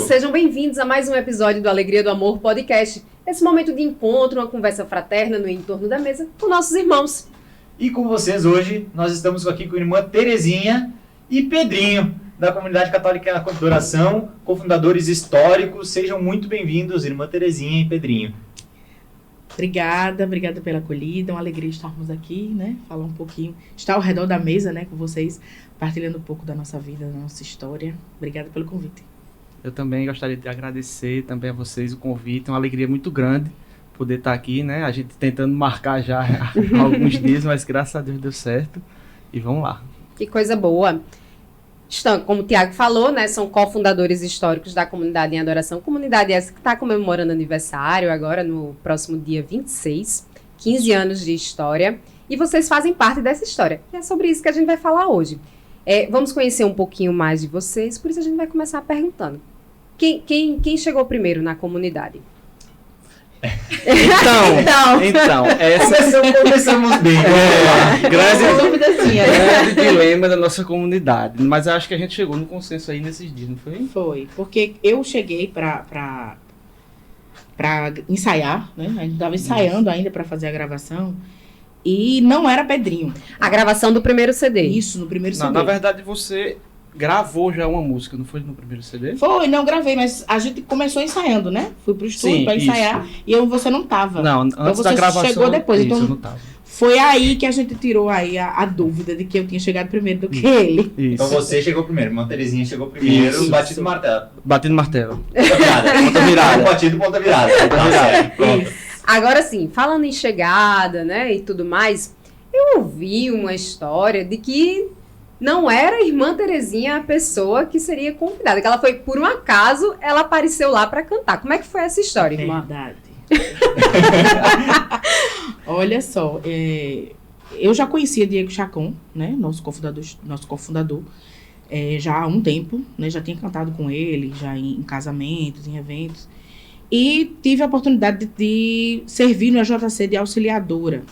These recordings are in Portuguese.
sejam bem-vindos a mais um episódio do Alegria do Amor Podcast. Esse momento de encontro, uma conversa fraterna no entorno da mesa com nossos irmãos. E com vocês hoje, nós estamos aqui com a irmã Terezinha e Pedrinho, da Comunidade Católica Adoração, cofundadores históricos. Sejam muito bem-vindos, irmã Terezinha e Pedrinho. Obrigada pela acolhida, é uma alegria estarmos aqui, né? Falar um pouquinho, estar ao redor da mesa, né, com vocês, partilhando um pouco da nossa vida, da nossa história. Obrigada pelo convite. Eu também gostaria de agradecer também a vocês o convite, é uma alegria muito grande poder estar aqui, né? A gente tentando marcar já há alguns dias, mas graças a Deus deu certo e vamos lá. Que coisa boa. Estão, como o Tiago falou, né, são cofundadores históricos da Comunidade em Adoração. Comunidade essa que está comemorando aniversário agora no próximo dia 26, 15 anos de história. E vocês fazem parte dessa história. E é sobre isso que a gente vai falar hoje. Vamos conhecer um pouquinho mais de vocês, por isso a gente vai começar perguntando. Quem chegou primeiro na comunidade? Então, Começamos bem. Grande dilema da nossa comunidade. Mas eu acho que a gente chegou no consenso aí nesses dias, não foi? Foi, porque eu cheguei para ensaiar, né? A gente estava ensaiando ainda para fazer a gravação. E não era Pedrinho. A gravação do primeiro CD. Isso, no primeiro CD. Na verdade, você gravou já uma música, não foi no primeiro CD? Foi, não gravei, mas a gente começou ensaiando, né? Fui pro estúdio para ensaiar e você não tava. Não, antes então da gravação. Chegou depois, isso, então eu não tava. Foi aí que a gente tirou aí a dúvida de que eu tinha chegado primeiro do que ele. Isso. Então você chegou primeiro, irmã Terezinha chegou primeiro, Isso. batido no martelo. Batendo martelo. Ponta virada. Batido, ponta virada. Pronto. Agora sim, falando em chegada, né, e tudo mais, eu ouvi uma história de que não era a irmã Terezinha a pessoa que seria convidada, que ela foi, por um acaso, ela apareceu lá para cantar. Como é que foi essa história, irmã? Verdade. Olha só, eu já conhecia Diego Chacon, né, nosso cofundador, já há um tempo, né, já tinha cantado com ele, já em casamentos, em eventos, e tive a oportunidade de servir no AJC de auxiliadora,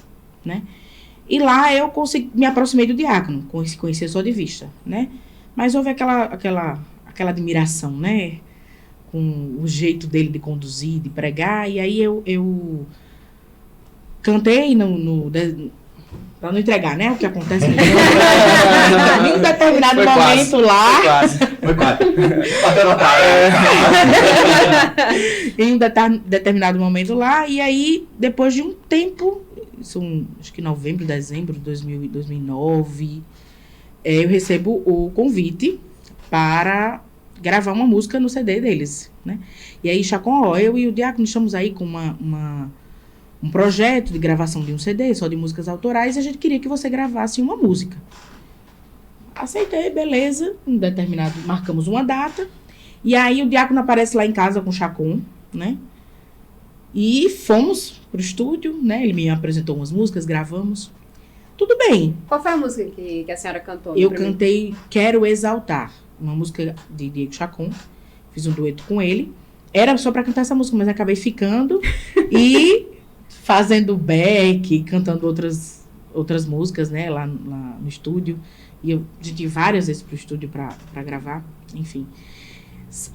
né, e lá eu me aproximei do diácono, conhecia só de vista, né, mas houve aquela admiração, né, com o jeito dele de conduzir, de pregar, e aí eu cantei para não entregar, né, o que acontece em um determinado foi momento quase, lá. Foi quase. Bateu na cara. Em um determinado momento lá, e aí, depois de um tempo, acho que novembro, dezembro de 2009, eu recebo o convite para gravar uma música no CD deles, né? E aí, Chacon, eu e o Diácono estamos aí com um projeto de gravação de um CD, só de músicas autorais, e a gente queria que você gravasse uma música. Aceitei, beleza, marcamos uma data, e aí o Diácono aparece lá em casa com o Chacon, né? E fomos pro estúdio, né? Ele me apresentou umas músicas, gravamos. Tudo bem. Qual foi a música que a senhora cantou? Eu cantei Quero Exaltar, uma música de Diego Chacon. Fiz um dueto com ele. Era só para cantar essa música, mas acabei ficando e fazendo back, cantando outras músicas, né, lá no estúdio. E a gente ia várias vezes pro estúdio para gravar, enfim.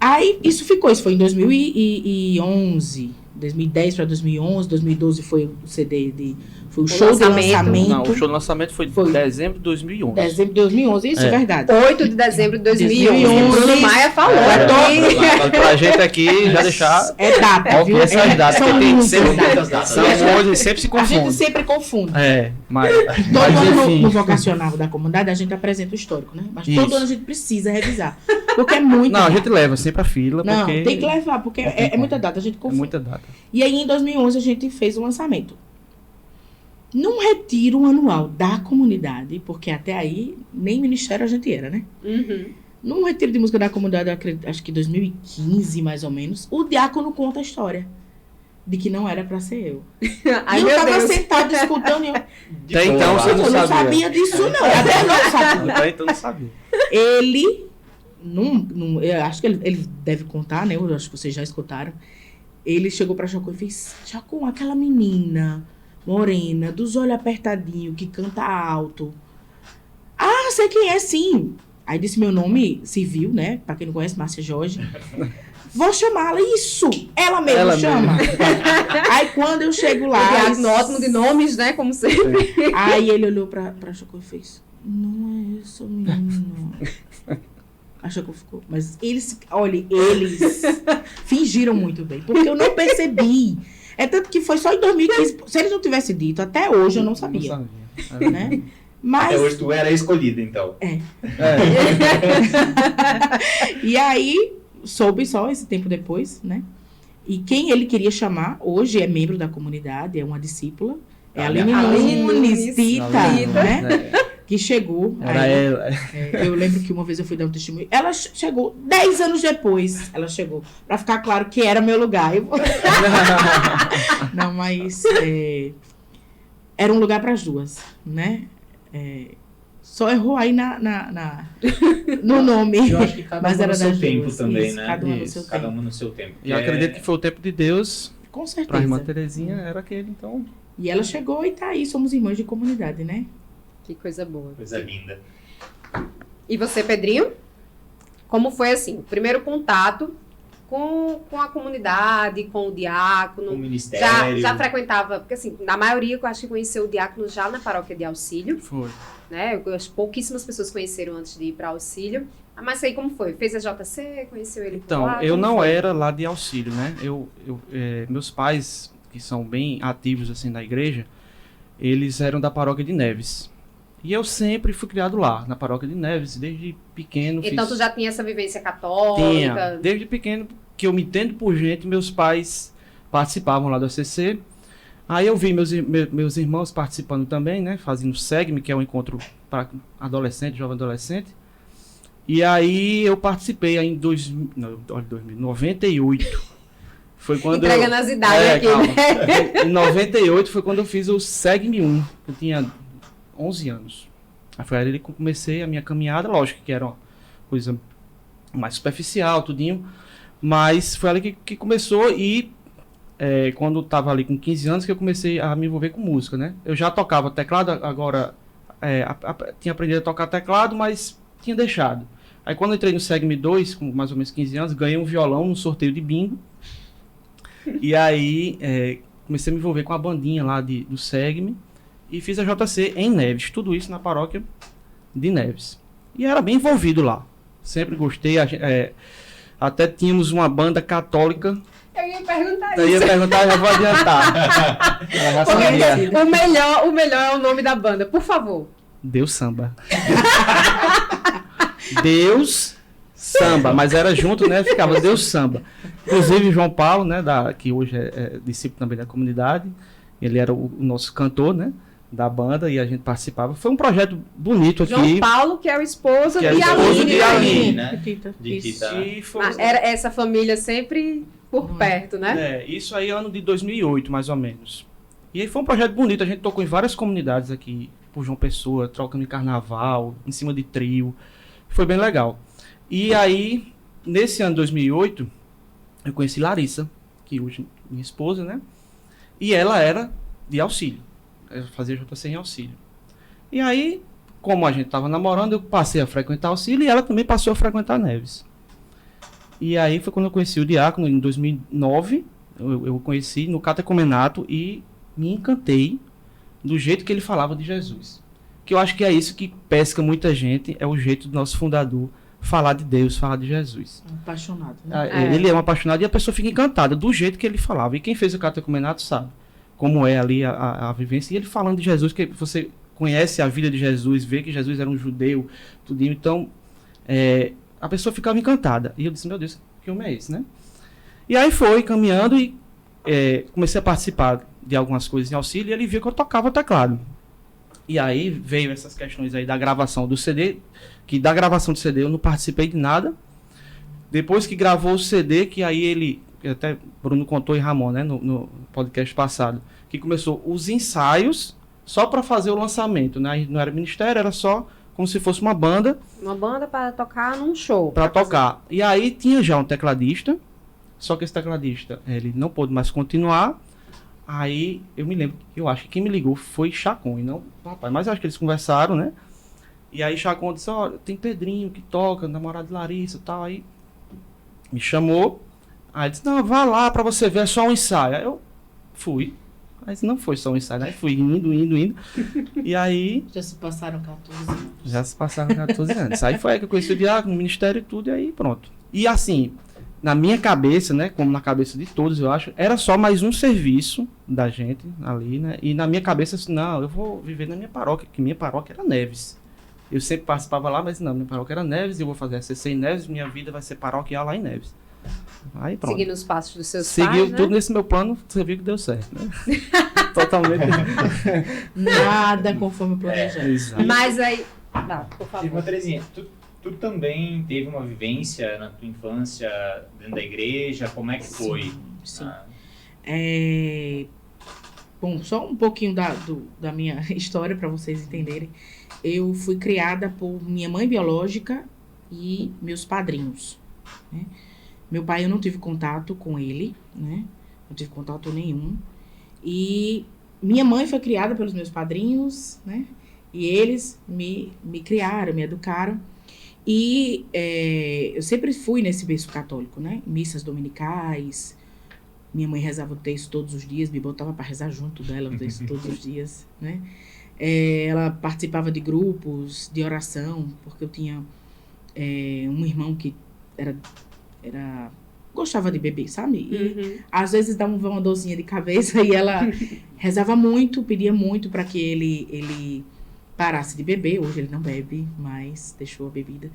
Aí isso foi em 2011, 2010 para 2011, 2012 foi o CD foi o show de lançamento. Não, o show de lançamento foi em dezembro de 2011. Dezembro de 2011, isso é verdade. 8 de dezembro de 2011. O Bruno Maia falou. Pra gente aqui já deixar data, viu? Essas datas, São tem muitas sempre datas. são hoje, sempre se A gente confunde. sempre confunde. Mas Todo ano enfim. no vocacional da comunidade a gente apresenta o histórico, né? Mas Isso. todo ano a gente precisa revisar. Porque é muito. Não, a gente leva sempre a fila. Não, porque tem que levar, porque é muita data, a gente é confunde. muita data. E aí, em 2011, a gente fez o lançamento. Num retiro anual da comunidade, porque até aí, nem ministério a gente era, né? Uhum. Num retiro de música da comunidade, acho que 2015, mais ou menos, o diácono conta a história de que não era pra ser eu. Ai, e eu meu tava Deus. sentada escutando e eu... Até então você eu não sabia disso, não. Até não sabia. Até então não sabia. Ele, eu acho que ele deve contar, né? Eu acho que vocês já escutaram. Ele chegou pra Chacon e fez: Chacon, aquela menina morena, dos olhos apertadinhos, que canta alto. Ah, sei quem é, sim. Aí disse meu nome civil, né? Pra quem não conhece, Márcia Jorge. vou chamá-la. Isso! Ela mesma chama. Aí quando eu chego lá... Ótimo de nomes, né? Como sempre. Aí ele olhou pra Chocô e fez, não é isso, menino. A Chocô ficou... Mas eles fingiram muito bem, porque eu não percebi. É tanto que foi só em 2015. Se eles não tivessem dito, até hoje eu não sabia. Né? Mas... Até hoje tu era escolhida, então. E aí, soube só esse tempo depois, né? E quem ele queria chamar, hoje é membro da comunidade, é uma discípula. É a Aline Nunes, Tita, né? Que chegou. Era aí, ela. eu lembro que uma vez eu fui dar um testemunho. Ela chegou 10 anos depois. Ela chegou. Pra ficar claro que era meu lugar. Não, mas era um lugar para as duas, né? Só errou aí no nome. Eu acho que cada mas uma era no seu das tempo duas. também, Isso, né? cada uma no seu Cada tempo. uma no seu tempo. E eu acredito que foi o tempo de Deus Com para a irmã certeza. Terezinha, era aquele, então... E ela chegou e tá aí. Somos irmãs de comunidade, né? Que coisa boa. Coisa linda. E você, Pedrinho? Como foi, assim, o primeiro contato com a comunidade, com o diácono? O ministério. Já frequentava, porque assim, na maioria eu acho que conheceu o diácono já na paróquia de Auxílio, Foi. né? Pouquíssimas pessoas conheceram antes de ir para Auxílio. Mas aí como foi? Fez a JC, conheceu ele por Então, lá? eu Como não foi? era lá de Auxílio, né? Meus pais, que são bem ativos assim na igreja, eles eram da paróquia de Neves. E eu sempre fui criado lá, na paróquia de Neves, desde pequeno. Então tu já tinha essa vivência católica? Tinha. Desde pequeno, que eu me entendo por gente, meus pais participavam lá do ACC. Aí eu vi meus irmãos participando também, né? Fazendo o SEGME, que é um encontro para adolescente, jovem adolescente. E aí eu participei aí em 98. Foi quando Entregando as idades aqui, calma. né? Em 98 foi quando eu fiz o SEGME 1. Eu tinha 11 anos. Aí foi ali que eu comecei a minha caminhada. Lógico que era uma coisa mais superficial, tudinho. Mas foi ali que começou e quando eu tava ali com 15 anos que eu comecei a me envolver com música, né? Eu já tocava teclado, agora tinha aprendido a tocar teclado, mas tinha deixado. Aí quando eu entrei no SEGME 2, com mais ou menos 15 anos, ganhei um violão num sorteio de bingo. E aí comecei a me envolver com a bandinha lá do SEGME e fiz a JC em Neves. Tudo isso na paróquia de Neves. E era bem envolvido lá. Sempre gostei. Até tínhamos uma banda católica. Eu ia perguntar Eu ia isso. perguntar, já vou adiantar. Eu já sabia. O melhor é o nome da banda, por favor. Deus Samba. Deus Samba, mas era junto, né? Ficava Deus Samba. Inclusive João Paulo, né? Que hoje é discípulo também da comunidade. Ele era o nosso cantor, né? Da banda e a gente participava. Foi um projeto bonito aqui. João Paulo, que é o esposo Que é de o esposo Aline. de Aline, né? De Tita. De Isso. Tita. E foi, Era essa família sempre por perto, né? isso aí ano de 2008, mais ou menos. E aí foi um projeto bonito. A gente tocou em várias comunidades aqui, por João Pessoa, trocando em carnaval, em cima de trio. Foi bem legal. E aí, nesse ano de 2008, eu conheci Larissa, que hoje é minha esposa, né? E ela era de Auxílio. Eu fazia JC em Auxílio. E aí, como a gente estava namorando, eu passei a frequentar Auxílio e ela também passou a frequentar Neves. E aí foi quando eu conheci o diácono, em 2009. Eu conheci no catecumenato e me encantei do jeito que ele falava de Jesus. Que eu acho que é isso que pesca muita gente, é o jeito do nosso fundador falar de Deus, falar de Jesus. Apaixonado, né? Ele é um apaixonado e a pessoa fica encantada do jeito que ele falava. E quem fez o catecumenato sabe como é ali a vivência. E ele falando de Jesus, que você conhece a vida de Jesus, vê que Jesus era um judeu, tudinho. Então, a pessoa ficava encantada. E eu disse, meu Deus, que homem é esse, né? E aí foi caminhando e comecei a participar de algumas coisas em Auxílio e ele viu que eu tocava teclado. E aí veio essas questões aí da gravação do CD, que da gravação do CD eu não participei de nada. Depois que gravou o CD, que aí ele, até Bruno contou e Ramon, né, no podcast passado, que começou os ensaios só para fazer o lançamento, né? Não era ministério, era só como se fosse uma banda. Uma banda para tocar num show. Para tocar. E aí tinha já um tecladista, só que esse tecladista, ele não pôde mais continuar. Aí eu me lembro, eu acho que quem me ligou foi Chacon, e não o rapaz, mas eu acho que eles conversaram, né? E aí Chacon disse, olha, tem Pedrinho que toca, namorado de Larissa e tal, aí me chamou, Aí disse, não, vá lá pra você ver, é só um ensaio. Aí eu fui. Mas não foi só um ensaio, né? Fui indo. E aí... Já se passaram 14 anos. Já se passaram 14 anos. Aí foi aí que eu conheci o diácono, no ministério e tudo, e aí pronto. E assim, na minha cabeça, né? Como na cabeça de todos, eu acho, era só mais um serviço da gente ali, né? E na minha cabeça, assim, não, eu vou viver na minha paróquia, que minha paróquia era Neves. Eu sempre participava lá, mas não, minha paróquia era Neves, eu vou fazer a CC em Neves, minha vida vai ser paroquial lá em Neves. Aí pronto. Seguindo os passos dos seus Seguiu pais, né? tudo nesse meu plano, você viu que deu certo, né? Totalmente. Nada conforme o planejado. Exato. Mas aí... por Irmã favor. Terezinha, tu também teve uma vivência na tua infância dentro da igreja? Como é que foi? Sim. Ah, Bom, só um pouquinho da minha história para vocês entenderem. Eu fui criada por minha mãe biológica e meus padrinhos, né? Meu pai, eu não tive contato com ele, né? Não tive contato nenhum. E minha mãe foi criada pelos meus padrinhos, né? E eles me criaram, me educaram. E eu sempre fui nesse berço católico, né? Missas dominicais. Minha mãe rezava o texto todos os dias, me botava para rezar junto dela o texto todos os dias, né? Ela participava de grupos de oração, porque eu tinha um irmão que gostava de beber, sabe? E às vezes dava uma dorzinha de cabeça e ela rezava muito, pedia muito para que ele parasse de beber. Hoje ele não bebe, mas deixou a bebida.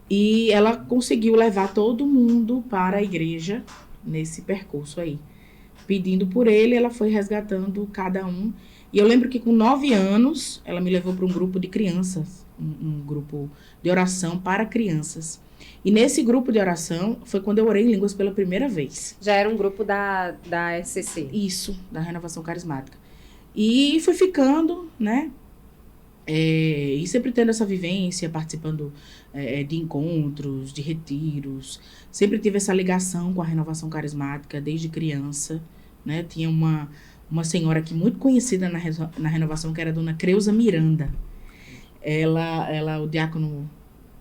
E ela conseguiu levar todo mundo para a igreja nesse percurso aí. Pedindo por ele, ela foi resgatando cada um. E eu lembro que com 9 anos, ela me levou para um grupo de crianças, um grupo de oração para crianças. E nesse grupo de oração foi quando eu orei em línguas pela primeira vez. Já era um grupo da SCC. Isso, da Renovação Carismática. E fui ficando, né? E sempre tendo essa vivência, participando de encontros, de retiros. Sempre tive essa ligação com a Renovação Carismática desde criança, né? Tinha uma senhora aqui muito conhecida na Renovação, que era a dona Creuza Miranda. Ela, o diácono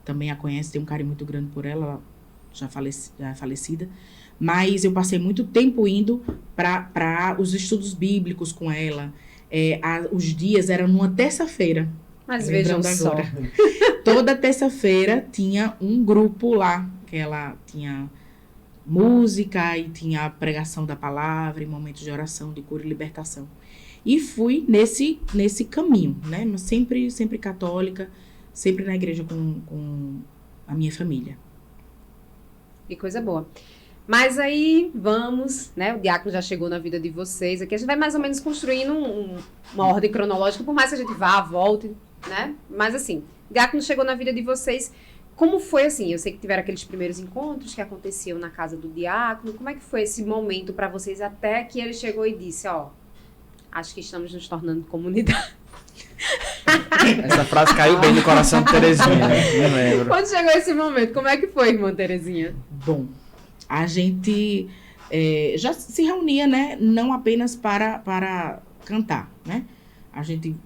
também a conhece, tem um carinho muito grande por ela já é falecida. Mas eu passei muito tempo indo para os estudos bíblicos com ela. Os dias eram numa terça-feira. Mas vejam só. Toda terça-feira tinha um grupo lá, que ela tinha música e tinha a pregação da palavra e momentos de oração, de cura e libertação. E fui nesse caminho, né? Mas sempre católica, sempre na igreja com a minha família. Que coisa boa. Mas aí, vamos, né? O diácono já chegou na vida de vocês. Aqui a gente vai mais ou menos construindo uma ordem cronológica, por mais que a gente vá, volte, né? Mas assim, o diácono chegou na vida de vocês. Como foi assim? Eu sei que tiveram aqueles primeiros encontros que aconteciam na casa do diácono. Como é que foi esse momento para vocês até que ele chegou e disse, ó, acho que estamos nos tornando comunidade. Essa frase caiu bem no coração de Terezinha, né? Não lembro. Quando chegou esse momento, como é que foi, irmã Terezinha? Bom, a gente já se reunia, né? Não apenas para cantar, né? A gente,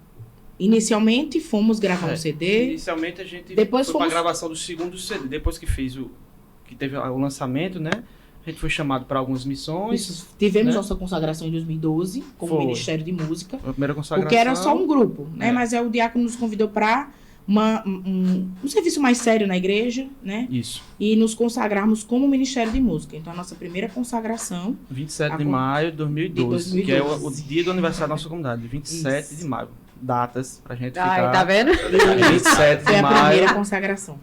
inicialmente, fomos gravar um CD. Inicialmente a gente Depois foi para a gravação do segundo CD. Depois que teve o lançamento, né? A gente foi chamado para algumas missões. Isso, tivemos né? nossa consagração em 2012, como Foi. Ministério de Música. A primeira consagração. Porque era só um grupo, né? É. Mas o diácono nos convidou para um serviço mais sério na igreja, né? Isso. E nos consagrarmos como Ministério de Música. Então, a nossa primeira consagração... 27 de maio de 2012, de que é 2012. o dia do aniversário da nossa comunidade. 27 Isso. de maio. Datas pra gente Ai, ficar. tá vendo? 27 Foi de a maio. primeira consagração.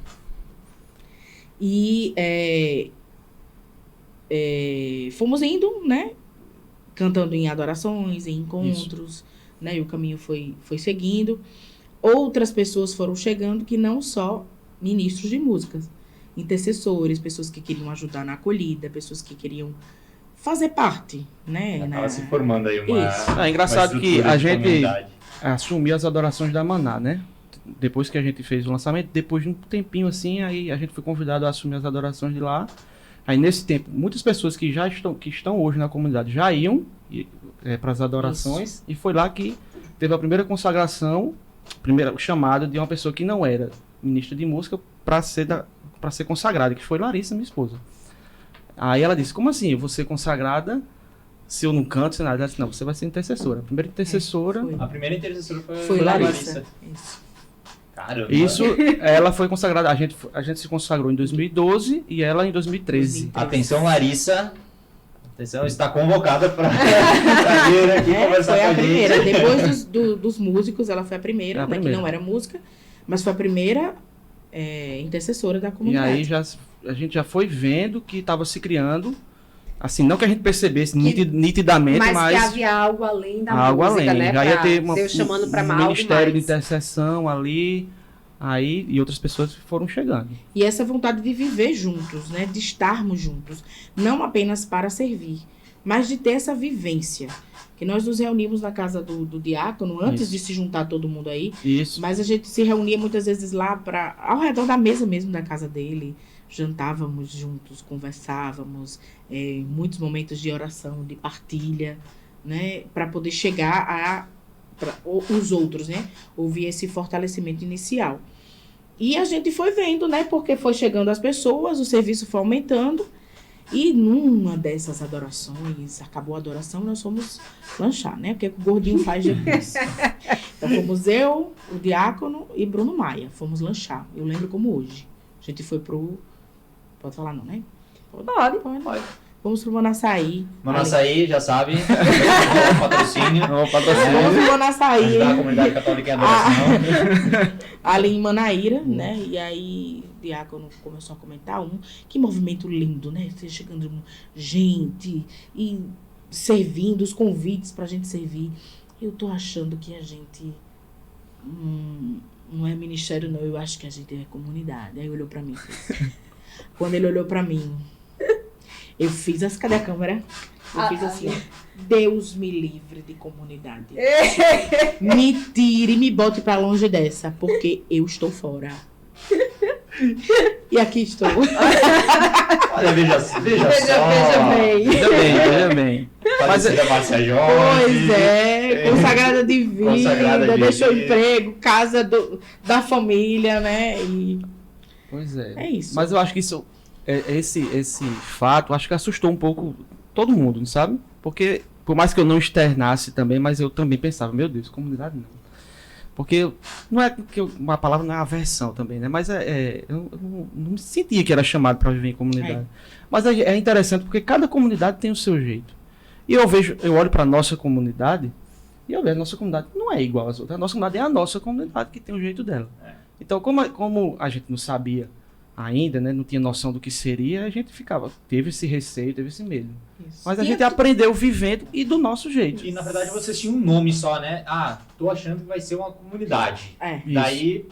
E fomos indo, né? Cantando em adorações, em encontros, né? E o caminho foi seguindo. Outras pessoas foram chegando que não só ministros de músicas, intercessores, pessoas que queriam ajudar na acolhida, pessoas que queriam fazer parte, né? Estava se formando aí uma. Isso. É engraçado uma que estrutura a de gente comunidade. assumiu as adorações da Maná, né? Depois que a gente fez o lançamento, depois de um tempinho assim, aí a gente foi convidado a assumir as adorações de lá. Aí nesse tempo, muitas pessoas que estão hoje na comunidade já iam para as adorações. E foi lá que teve a primeira consagração, primeira chamada de uma pessoa que não era ministra de música para ser consagrada, que foi Larissa, minha esposa. Aí ela disse, como assim? Eu vou ser consagrada se eu não canto, se nada? Ela disse, não, você vai ser intercessora. A primeira intercessora... foi. A primeira intercessora Foi Larissa. Isso. Caramba. Isso, ela foi consagrada, a gente se consagrou em 2012 e ela em 2013. Atenção, Larissa. Atenção, está convocada para vir aqui conversar foi com a a gente. primeira. Depois dos músicos, ela foi a primeira, A né, primeira. que não era música, mas foi a primeira intercessora da E comunidade. aí a gente já foi vendo que estava se criando, assim, não que a gente percebesse nitidamente, Mas mas que havia algo além da algo música, além. né? Já ia pra ter Deus chamando para um algo ministério de mais. intercessão ali, aí, e outras pessoas foram chegando. E essa vontade de viver juntos, né? De estarmos juntos. Não apenas para servir, mas de ter essa vivência. Que nós nos reunimos na casa do diácono, antes Isso. de se juntar todo mundo aí. Isso. Mas a gente se reunia muitas vezes lá ao redor da mesa mesmo da casa dele. Jantávamos juntos, conversávamos. Muitos momentos de oração, de partilha, né? Para poder chegar os outros, né? Ouvir esse fortalecimento inicial. E a gente foi vendo, né? Porque foi chegando as pessoas, o serviço foi aumentando. E numa dessas adorações, acabou a adoração, nós fomos lanchar, né? Porque o gordinho faz depois. Então fomos eu, o diácono e Bruno Maia. Fomos lanchar. Eu lembro como hoje. A gente foi pro... Pode falar não, né? Pode. Fomos pro Manaçaí. Manaçaí, já sabe. Patrocínio. Não, Fomos patrocínio. pro Manaçaí. Ajudar a comunidade católica em adoração. Ali em Manaíra, né? E aí o diácono começou a comentar que movimento lindo, né? Você chegando gente e servindo, os convites pra gente servir. Eu tô achando que a gente não é ministério, não. Eu acho que a gente é comunidade. Aí olhou pra mim. Quando ele olhou pra mim, eu fiz cadê a câmera? Eu fiz assim, Deus me livre de comunidade. Me tire e me bote pra longe dessa, porque eu estou fora. E aqui estou. Olha, veja só. Veja bem. Veja bem. Falecida Márcia Jorge. Pois é, consagrada de vida, Consagrada de deixou vida. emprego, casa da família, né? E Pois é. é isso. Mas eu acho que isso, esse fato, acho que assustou um pouco todo mundo, sabe? Porque, por mais que eu não externasse também, mas eu também pensava, meu Deus, comunidade não. Porque não é que uma palavra não é aversão também, né? Mas eu não me sentia que era chamado para viver em comunidade. Mas é interessante porque cada comunidade tem o seu jeito. E eu olho para a nossa comunidade e eu vejo a nossa comunidade não é igual às outras. A nossa comunidade é a nossa comunidade que tem o jeito dela. Então, como a gente não sabia ainda, né? Não tinha noção do que seria, a gente teve esse receio, teve esse medo. Isso. Mas a gente aprendeu vivendo e do nosso jeito. E na verdade vocês tinham um nome só, né? tô achando que vai ser uma comunidade. Daí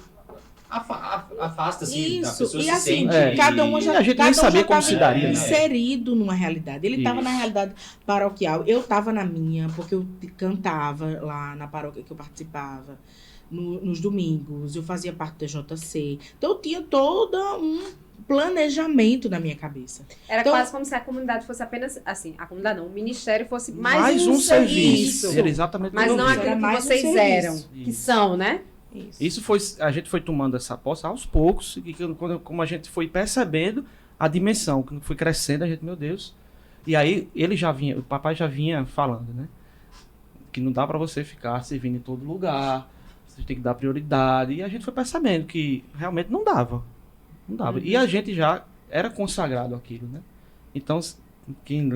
afasta, assim, a Isso, pessoa e se assim, sente... cada um já a gente nem cada um sabia já como tava se daria, né? inserido numa realidade. Ele estava na Isso. realidade paroquial. Eu estava na minha, porque eu cantava lá na paróquia que eu participava. Nos domingos, eu fazia parte da JC. Então, eu tinha todo um planejamento na minha cabeça. Era Então- quase como se a comunidade fosse apenas, assim, a comunidade não, o ministério fosse mais, Mais um serviço. serviço. Era exatamente Mas isso. não Era aquilo que mais um vocês serviço. eram, que Isso. são, né? Isso. A gente foi tomando essa posse aos poucos, e como a gente foi percebendo a dimensão, que foi crescendo, a gente, meu Deus. E aí o papai já vinha falando, né? Que não dá para você ficar servindo em todo lugar, você tem que dar prioridade. E a gente foi percebendo que realmente não dava. Não dava. E a gente já era consagrado àquilo, né? Então, quem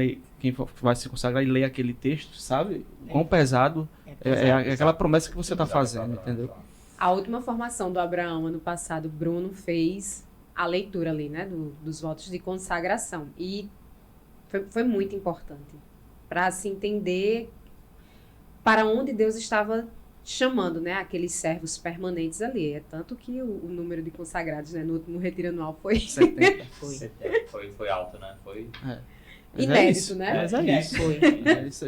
vai se consagrar e lê aquele texto, sabe? Quão pesado é aquela promessa que você está fazendo, entendeu? A última formação do Abraão, ano passado, Bruno fez a leitura ali, né? Dos votos de consagração. E foi muito importante para se entender para onde Deus estava chamando, né, aqueles servos permanentes ali. É tanto que o número de consagrados, né, no retiro anual foi 70. Foi alto, né? Foi... Mas inédito, isso, né? Mas é isso. Foi.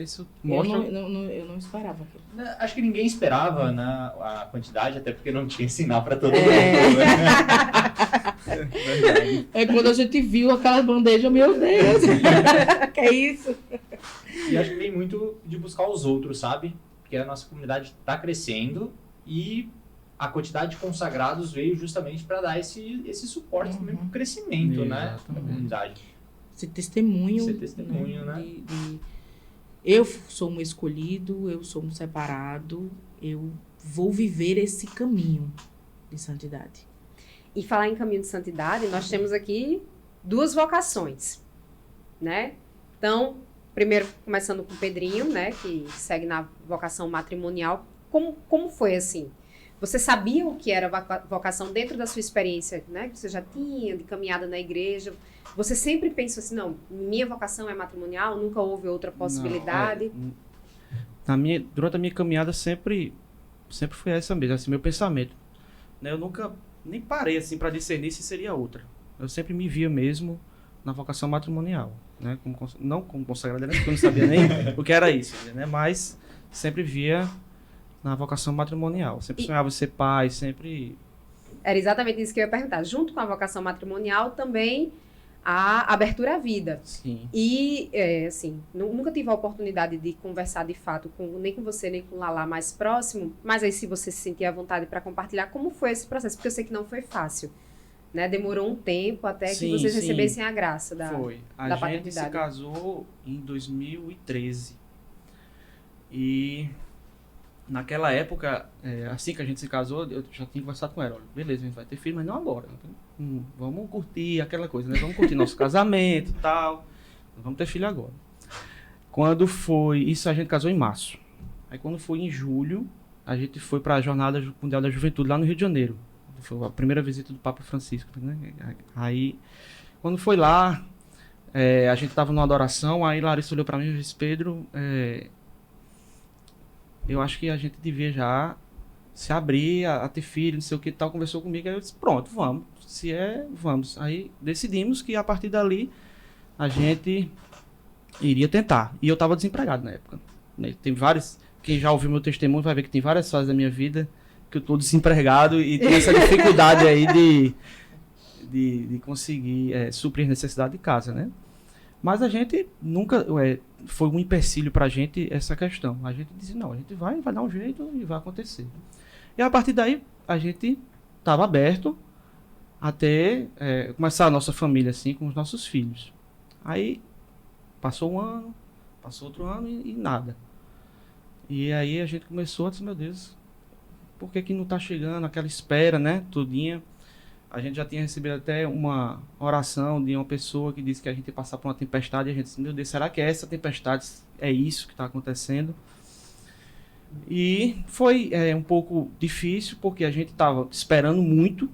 Isso Eu mostra... eu não esperava aquilo. Acho que ninguém esperava, né, a quantidade, até porque não tinha sinal para todo É. mundo. É quando a gente viu aquela bandeja, meu Deus, que é isso? E acho que vem muito de buscar os outros, sabe? Porque a nossa comunidade está crescendo e a quantidade de consagrados veio justamente para dar esse suporte também para o crescimento, né, da Exatamente. comunidade. ser testemunho. Ser testemunho, né? Eu sou um escolhido, eu sou um separado, eu vou viver esse caminho de santidade. E falar em caminho de santidade, nós temos aqui 2 vocações, né? Então, primeiro começando com o Pedrinho, né, que segue na vocação matrimonial. Como foi assim? Você sabia o que era vocação dentro da sua experiência, né, que você já tinha de caminhada na igreja? Você sempre pensou assim, não, minha vocação é matrimonial, nunca houve outra possibilidade? Durante a minha caminhada sempre foi essa mesmo, assim, meu pensamento. Né, eu nunca nem parei assim para discernir se seria outra. Eu sempre me via mesmo na vocação matrimonial, né? Não como consagrado, porque eu não sabia nem o que era isso, né? Mas sempre via na vocação matrimonial. Sempre sonhava ser pai, sempre... Era exatamente isso que eu ia perguntar. Junto com a vocação matrimonial, também a abertura à vida. Sim. E, assim, nunca tive a oportunidade de conversar de fato nem com você, nem com o Lala mais próximo, mas aí se você se sentir à vontade para compartilhar, como foi esse processo? Porque eu sei que não foi fácil, né? Demorou um tempo até que vocês recebessem a graça da paternidade. A gente se casou em 2013. E naquela época, assim que a gente se casou, eu já tinha conversado com ela. Olha, beleza, a gente vai ter filho, mas não agora. Vamos curtir aquela coisa, né? Vamos curtir nosso casamento e tal. Vamos ter filho agora. Quando foi... Isso a gente casou em março. Aí quando foi em julho, a gente foi para a Jornada Mundial da Juventude lá no Rio de Janeiro. Foi a primeira visita do Papa Francisco, né? Aí, quando foi lá, a gente estava numa adoração, aí Larissa olhou para mim e disse, Pedro, eu acho que a gente devia já se abrir a ter filho, não sei o que tal, conversou comigo, aí eu disse, pronto, vamos, vamos. Aí decidimos que a partir dali a gente iria tentar. E eu estava desempregado na época. Né? Tem vários, quem já ouviu meu testemunho vai ver que tem várias fases da minha vida que eu estou desempregado e tenho essa dificuldade aí de conseguir suprir necessidade de casa, né? Mas a gente nunca... foi um empecilho pra gente essa questão. A gente disse, não, a gente vai dar um jeito e vai acontecer. E a partir daí, a gente estava aberto até começar a nossa família, assim, com os nossos filhos. Aí, passou um ano, passou outro ano e nada. E aí a gente começou a dizer, meu Deus, por que não está chegando aquela espera, né, tudinha. A gente já tinha recebido até uma oração de uma pessoa que disse que a gente ia passar por uma tempestade. E a gente disse, meu Deus, será que é essa tempestade? É isso que está acontecendo? E foi um pouco difícil, porque a gente estava esperando muito,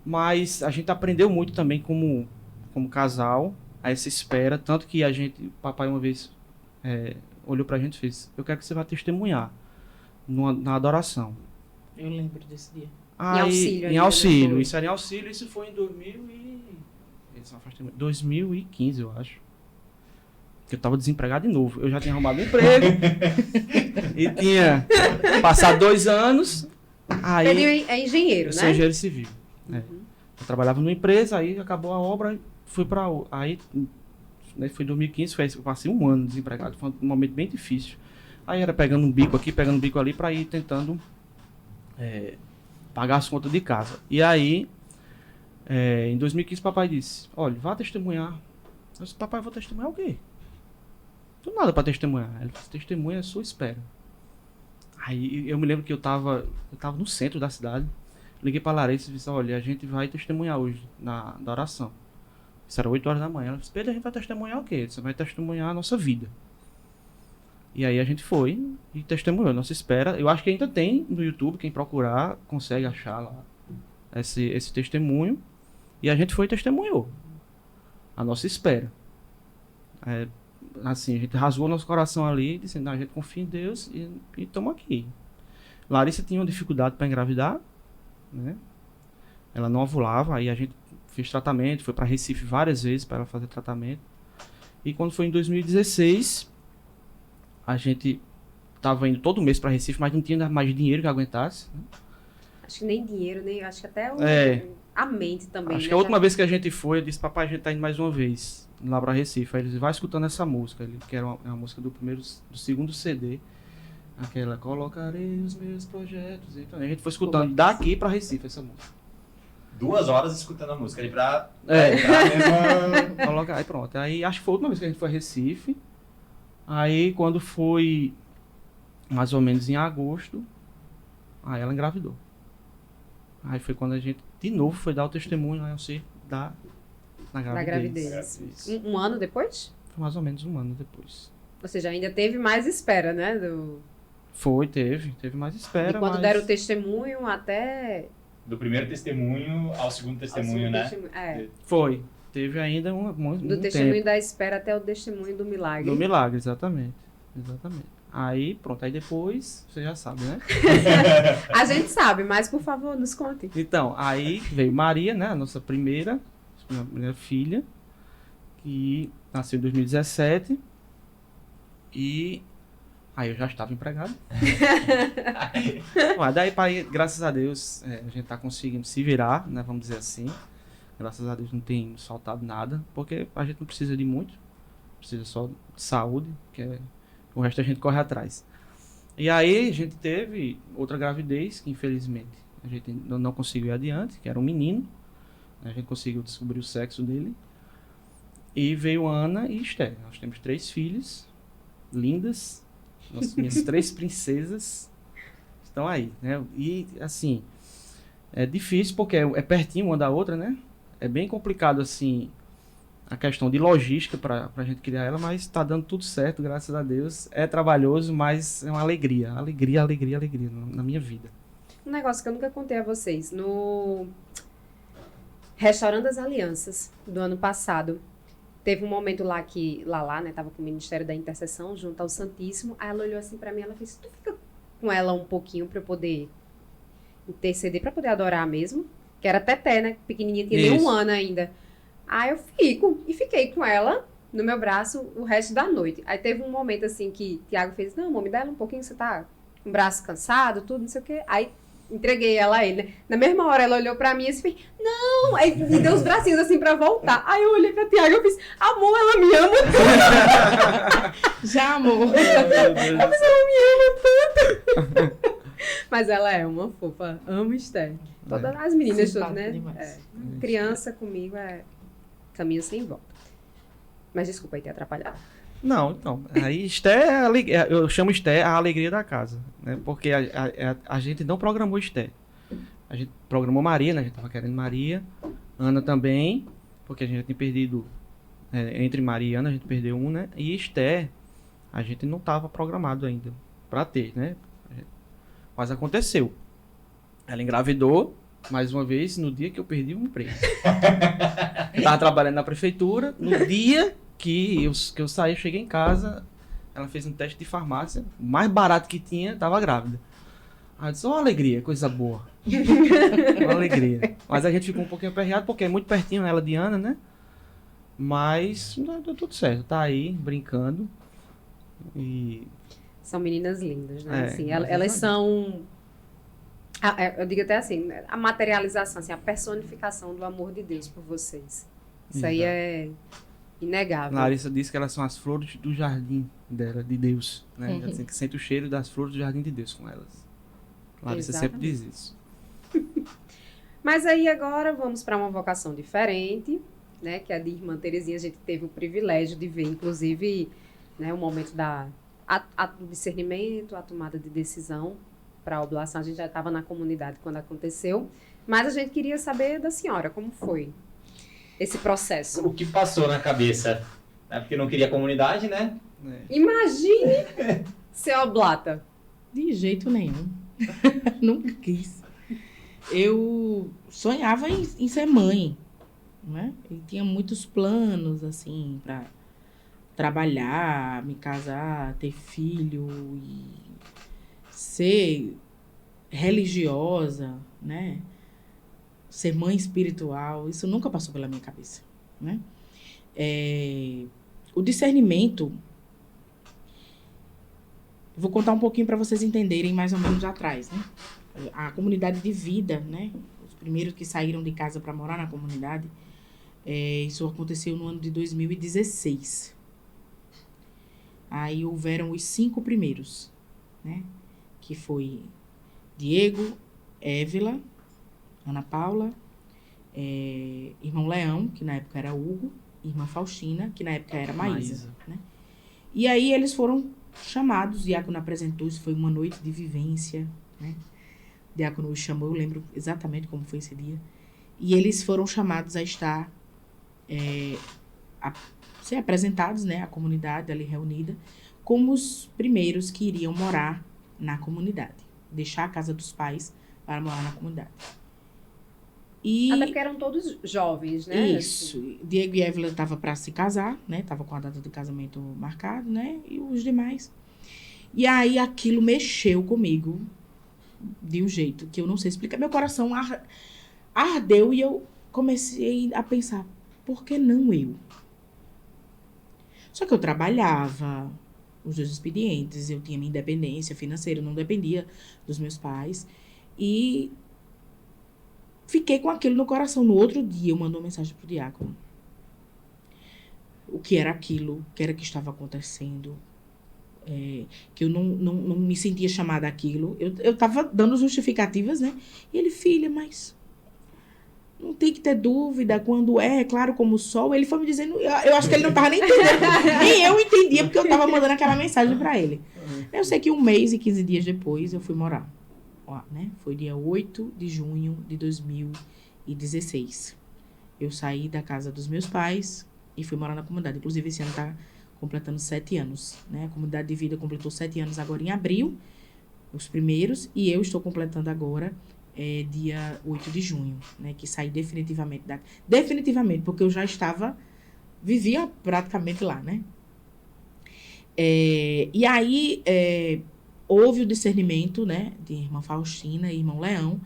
mas a gente aprendeu muito também como casal, a essa espera. Tanto que o papai uma vez olhou para a gente e fez, eu quero que você vá testemunhar na adoração. Eu lembro desse dia. Em auxílio. Isso era em auxílio, isso foi em 2015, eu acho. Porque eu tava desempregado de novo. Eu já tinha arrumado um emprego. E tinha passado 2 anos. Aí Ele é engenheiro, eu né? sou engenheiro civil. Eu trabalhava numa empresa, aí acabou a obra, fui pra... Aí, né, foi em 2015, eu passei 1 ano desempregado. Foi um momento bem difícil. Aí era pegando um bico aqui, pegando um bico ali, pra ir tentando pagar as contas de casa. E aí, em 2015, papai disse, olha, vá testemunhar. Eu disse, papai, vou testemunhar o quê? Não tem nada pra testemunhar. Ele disse, testemunha a sua espera. Aí eu me lembro que eu tava no centro da cidade. Liguei pra Larissa e disse, olha, a gente vai testemunhar hoje na oração. Isso era 8 horas da manhã. Ela disse, Pedro, a gente vai testemunhar o quê? Você vai testemunhar a nossa vida. E aí a gente foi e testemunhou. Nossa espera. Eu acho que ainda tem no YouTube, quem procurar consegue achar lá esse testemunho. E a gente foi e testemunhou a nossa espera. Assim, a gente rasgou nosso coração ali, dizendo, a gente confia em Deus e estamos aqui. Larissa tinha uma dificuldade para engravidar, né? Ela não ovulava, aí a gente fez tratamento, foi para Recife várias vezes para ela fazer tratamento. E quando foi em 2016, a gente estava indo todo mês para Recife, mas não tinha mais dinheiro que aguentasse, né? Acho que nem dinheiro, nem acho que até a mente também. Acho né? que a última vez que a gente foi, eu disse, papai, a gente tá indo mais uma vez lá pra Recife. Aí ele disse, vai escutando essa música, que era uma música do segundo CD. Aquela, colocarei os meus projetos. Então a gente foi escutando daqui pra Recife essa música. 2 horas escutando a música ali pra É. entrar mesmo. Coloca, aí pronto. Aí acho que foi a última vez que a gente foi a Recife. Aí quando foi mais ou menos em agosto, aí ela engravidou. Aí foi quando a gente, de novo, foi dar o testemunho, aí eu sei, na Da gravidez. gravidez. Isso. Um ano depois? Foi mais ou menos um ano depois. Ou seja, ainda teve mais espera, né? Foi, teve mais espera, de quando mas... deram o testemunho até... Do primeiro testemunho ao segundo testemunho, né? É, Foi. Teve ainda um do testemunho tempo. da espera até o testemunho do milagre. Do milagre, exatamente. Exatamente. Aí, pronto, aí depois, você já sabe, né? A gente sabe, mas por favor, nos conte. Então, aí veio Maria, né? A nossa primeira filha, que nasceu em 2017. E aí eu já estava empregado. Mas daí, graças a Deus, a gente tá conseguindo se virar, né? Vamos dizer assim. Graças a Deus não tem nos faltado nada, porque a gente não precisa de muito. Precisa só de saúde, o resto a gente corre atrás. E aí a gente teve outra gravidez, que infelizmente a gente não conseguiu ir adiante, que era um menino. A gente conseguiu descobrir o sexo dele. E veio Ana e Esther. Nós temos 3 filhas lindas. Minhas 3 princesas estão aí, né? E assim, é difícil porque é pertinho uma da outra, né? É bem complicado assim a questão de logística pra gente criar ela, mas tá dando tudo certo, graças a Deus. É trabalhoso, mas é uma alegria na minha vida. Um negócio que eu nunca contei a vocês. No Restaurante das Alianças, do ano passado, teve um momento lá que Lala, né, tava com o Ministério da Intercessão junto ao Santíssimo. Aí ela olhou assim pra mim, ela fez: tu fica com ela um pouquinho pra eu poder interceder, pra poder adorar mesmo? Que era Teté, né, pequenininha, tinha nem um Isso. ano ainda. Aí eu fico, e fiquei com ela no meu braço o resto da noite. Aí teve um momento assim que Tiago fez: não, amor, me dá ela um pouquinho, você tá com o braço cansado, tudo, não sei o quê. Aí entreguei ela a ele, né? Na mesma hora ela olhou pra mim e fez: não! Aí me deu os bracinhos assim pra voltar. Aí eu olhei pra Tiago e fiz: amor, ela me ama tanto. Já, amor. Mas ela é uma fofa, amo Esther. Todas as meninas, todas, Simpática né? demais. É. Criança comigo é caminho sem volta. Mas desculpa aí ter atrapalhado. Não, então, aí Esther, eu chamo Esther a alegria da casa, né? Porque a gente não programou Esther. A gente programou Maria, né? A gente tava querendo Maria, Ana também, porque a gente já tinha perdido, entre Maria e Ana, a gente perdeu um, né? E Esther, a gente não tava programado ainda pra ter, né? Mas aconteceu. Ela engravidou, mais uma vez, no dia que eu perdi o emprego. Tava trabalhando na prefeitura, no dia que eu saí, eu cheguei em casa, ela fez um teste de farmácia, o mais barato que tinha, tava grávida. Aí eu disse: uma alegria, coisa boa. Uma alegria. Mas a gente ficou um pouquinho aperreado, porque é muito pertinho ela de Ana, né? Mas deu tudo certo, tá aí, brincando. E São meninas lindas, né? É, Assim, graças elas a Deus. são... eu digo até assim, né? A materialização, assim, a personificação do amor de Deus por vocês. Isso aí Exato. é inegável. Larissa disse que elas são as flores do jardim dela, de Deus, né? Uhum. Assim, que sente o cheiro das flores do jardim de Deus com elas. Larissa sempre diz isso. Mas aí agora vamos para uma vocação diferente, né? Que é a de Irmã Terezinha. A gente teve o privilégio de ver, inclusive, né, o momento do discernimento, a tomada de decisão para a oblação. A gente já estava na comunidade quando aconteceu. Mas a gente queria saber da senhora, como foi esse processo? O que passou na cabeça? É porque não queria comunidade, né? Imagine ser oblata. De jeito nenhum. Nunca quis. Eu sonhava em ser mãe, né? E tinha muitos planos, assim, para trabalhar, me casar, ter filho e ser religiosa, né? Ser mãe espiritual. Isso nunca passou pela minha cabeça, né? O discernimento... Vou contar um pouquinho para vocês entenderem mais ou menos atrás, né? A comunidade de vida, né? Os primeiros que saíram de casa para morar na comunidade, isso aconteceu no ano de 2016. Aí houveram os 5 primeiros, né? Que foi Diego, Évila, Ana Paula, Irmão Leão, que na época era Hugo, irmã Faustina, que na época era Maísa. Maísa. Né? E aí eles foram chamados, o diácono apresentou, isso foi uma noite de vivência, né? O diácono os chamou, eu lembro exatamente como foi esse dia. E eles foram chamados a estar, a ser apresentados, né, à comunidade ali reunida, como os primeiros que iriam morar na comunidade. Deixar a casa dos pais para morar na comunidade. E Até porque eram todos jovens, né? isso. Diego e Evelyn estavam para se casar, né? Tava com a data de casamento marcada, né? E os demais. E aí aquilo mexeu comigo de um jeito que eu não sei explicar. Meu coração ardeu e eu comecei a pensar, por que não eu? Só que eu trabalhava os 2 expedientes, eu tinha minha independência financeira, eu não dependia dos meus pais. E fiquei com aquilo no coração. No outro dia, eu mandei uma mensagem pro diácono. O que era aquilo? O que era que estava acontecendo? Que eu não me sentia chamada àquilo. Eu estava dando justificativas, né? E ele, filha, mas não tem que ter dúvida quando é claro como o sol. Ele foi me dizendo, eu acho que ele não estava nem entendendo. Nem eu entendia, porque eu estava mandando aquela mensagem para ele. Eu sei que 1 mês e 15 dias depois, eu fui morar. Ó, né? Foi dia 8 de junho de 2016. Eu saí da casa dos meus pais e fui morar na comunidade. Inclusive, esse ano está completando 7 anos. Né? A comunidade de vida completou 7 anos agora em abril, os primeiros, e eu estou completando agora, dia 8 de junho, né? Que saí definitivamente definitivamente, porque eu já vivia praticamente lá, né? E aí, houve o discernimento, né, de irmã Faustina e irmão Leão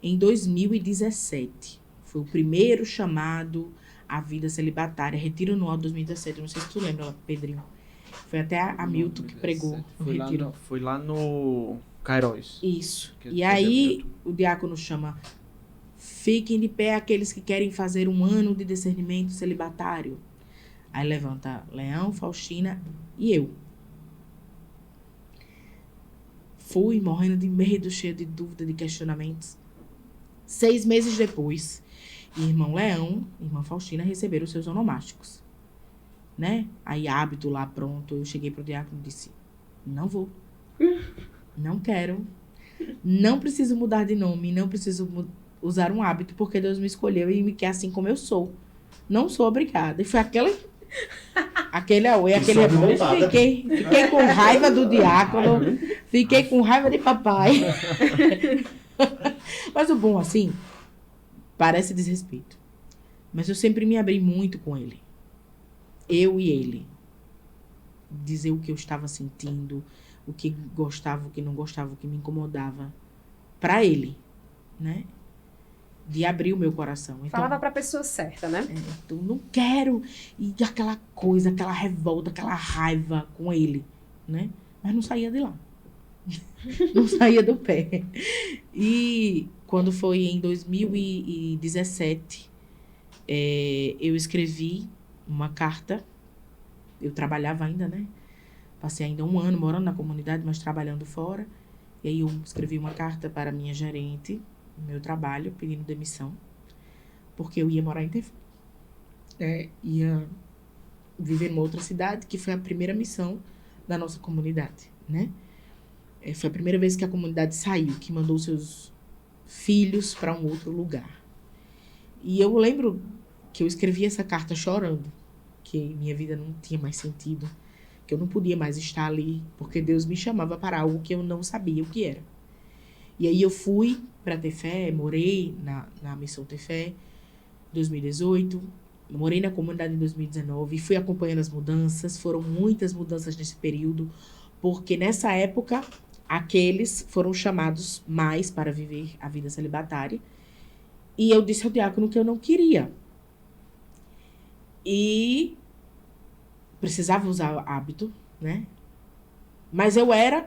em 2017. Foi o primeiro chamado à vida celibatária, retiro anual de 2017. Não sei se tu lembra, Pedrinho. Foi até a Milton que pregou no retiro. Foi lá no Cairóis. Isso. Que E aí o diácono chama: fiquem de pé aqueles que querem fazer um ano de discernimento celibatário. Aí levanta Leão, Faustina e eu. Fui morrendo de medo, cheio de dúvida, de questionamentos. 6 meses depois, irmão Leão e irmã Faustina receberam os seus onomásticos. Né? Aí, hábito lá pronto, eu cheguei pro diácono e disse: não vou. Não quero. Não preciso mudar de nome, não preciso usar um hábito, porque Deus me escolheu e me quer assim como eu sou. Não sou obrigada. E foi aquele fiquei com raiva do diácono, fiquei com raiva de papai. Mas o bom, assim, parece desrespeito. Mas eu sempre me abri muito com ele. Eu e ele. Dizer o que eu estava sentindo, o que gostava, o que não gostava, o que me incomodava. Pra ele, né? De abrir o meu coração. Então, Falava pra pessoa certa, né? então, não quero. E aquela coisa, aquela revolta, aquela raiva com ele, né? Mas não saía de lá. Não saía do pé. E quando foi em 2017, eu escrevi uma carta. Eu trabalhava ainda, né? Passei ainda 1 ano morando na comunidade, mas trabalhando fora. E aí eu escrevi uma carta para a minha gerente, no meu trabalho, pedindo demissão. Porque eu ia morar em Tefé. Ia viver numa outra cidade, que foi a primeira missão da nossa comunidade, né? Foi a primeira vez que a comunidade saiu, que mandou seus filhos para um outro lugar. E eu lembro que eu escrevi essa carta chorando, que minha vida não tinha mais sentido, que eu não podia mais estar ali, porque Deus me chamava para algo que eu não sabia o que era. E aí eu fui para Tefé, morei na Missão Tefé em 2018, morei na comunidade em 2019 e fui acompanhando as mudanças. Foram muitas mudanças nesse período, porque nessa época aqueles foram chamados mais para viver a vida celibatária. E eu disse ao diácono que eu não queria. E precisava usar hábito, né? Mas eu era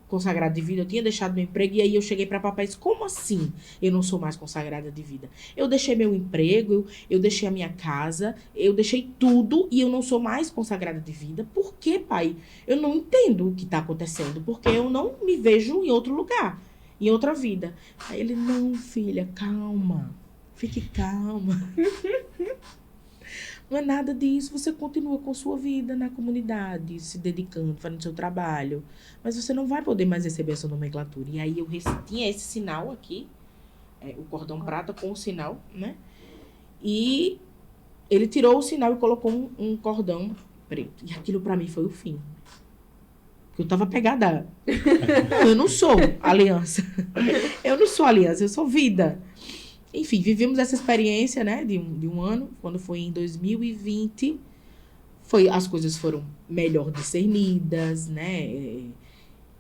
consagrada de vida, eu tinha deixado meu emprego, e aí eu cheguei para papai e disse: como assim eu não sou mais consagrada de vida? Eu deixei meu emprego, eu deixei a minha casa, eu deixei tudo e eu não sou mais consagrada de vida. Por quê, pai? Eu não entendo o que está acontecendo, porque eu não me vejo em outro lugar, em outra vida. Aí ele: não, filha, calma. Fique calma. Não é nada disso. Você continua com sua vida na comunidade, se dedicando, fazendo seu trabalho. Mas você não vai poder mais receber essa nomenclatura. E aí eu tinha esse sinal aqui, o cordão prata com o sinal, né? E ele tirou o sinal e colocou um cordão preto. E aquilo pra mim foi o fim. Porque eu tava pegada. Eu não sou aliança. Eu não sou aliança, eu sou vida. Enfim, vivemos essa experiência, né, de um ano. Quando foi em 2020, as coisas foram melhor discernidas, né?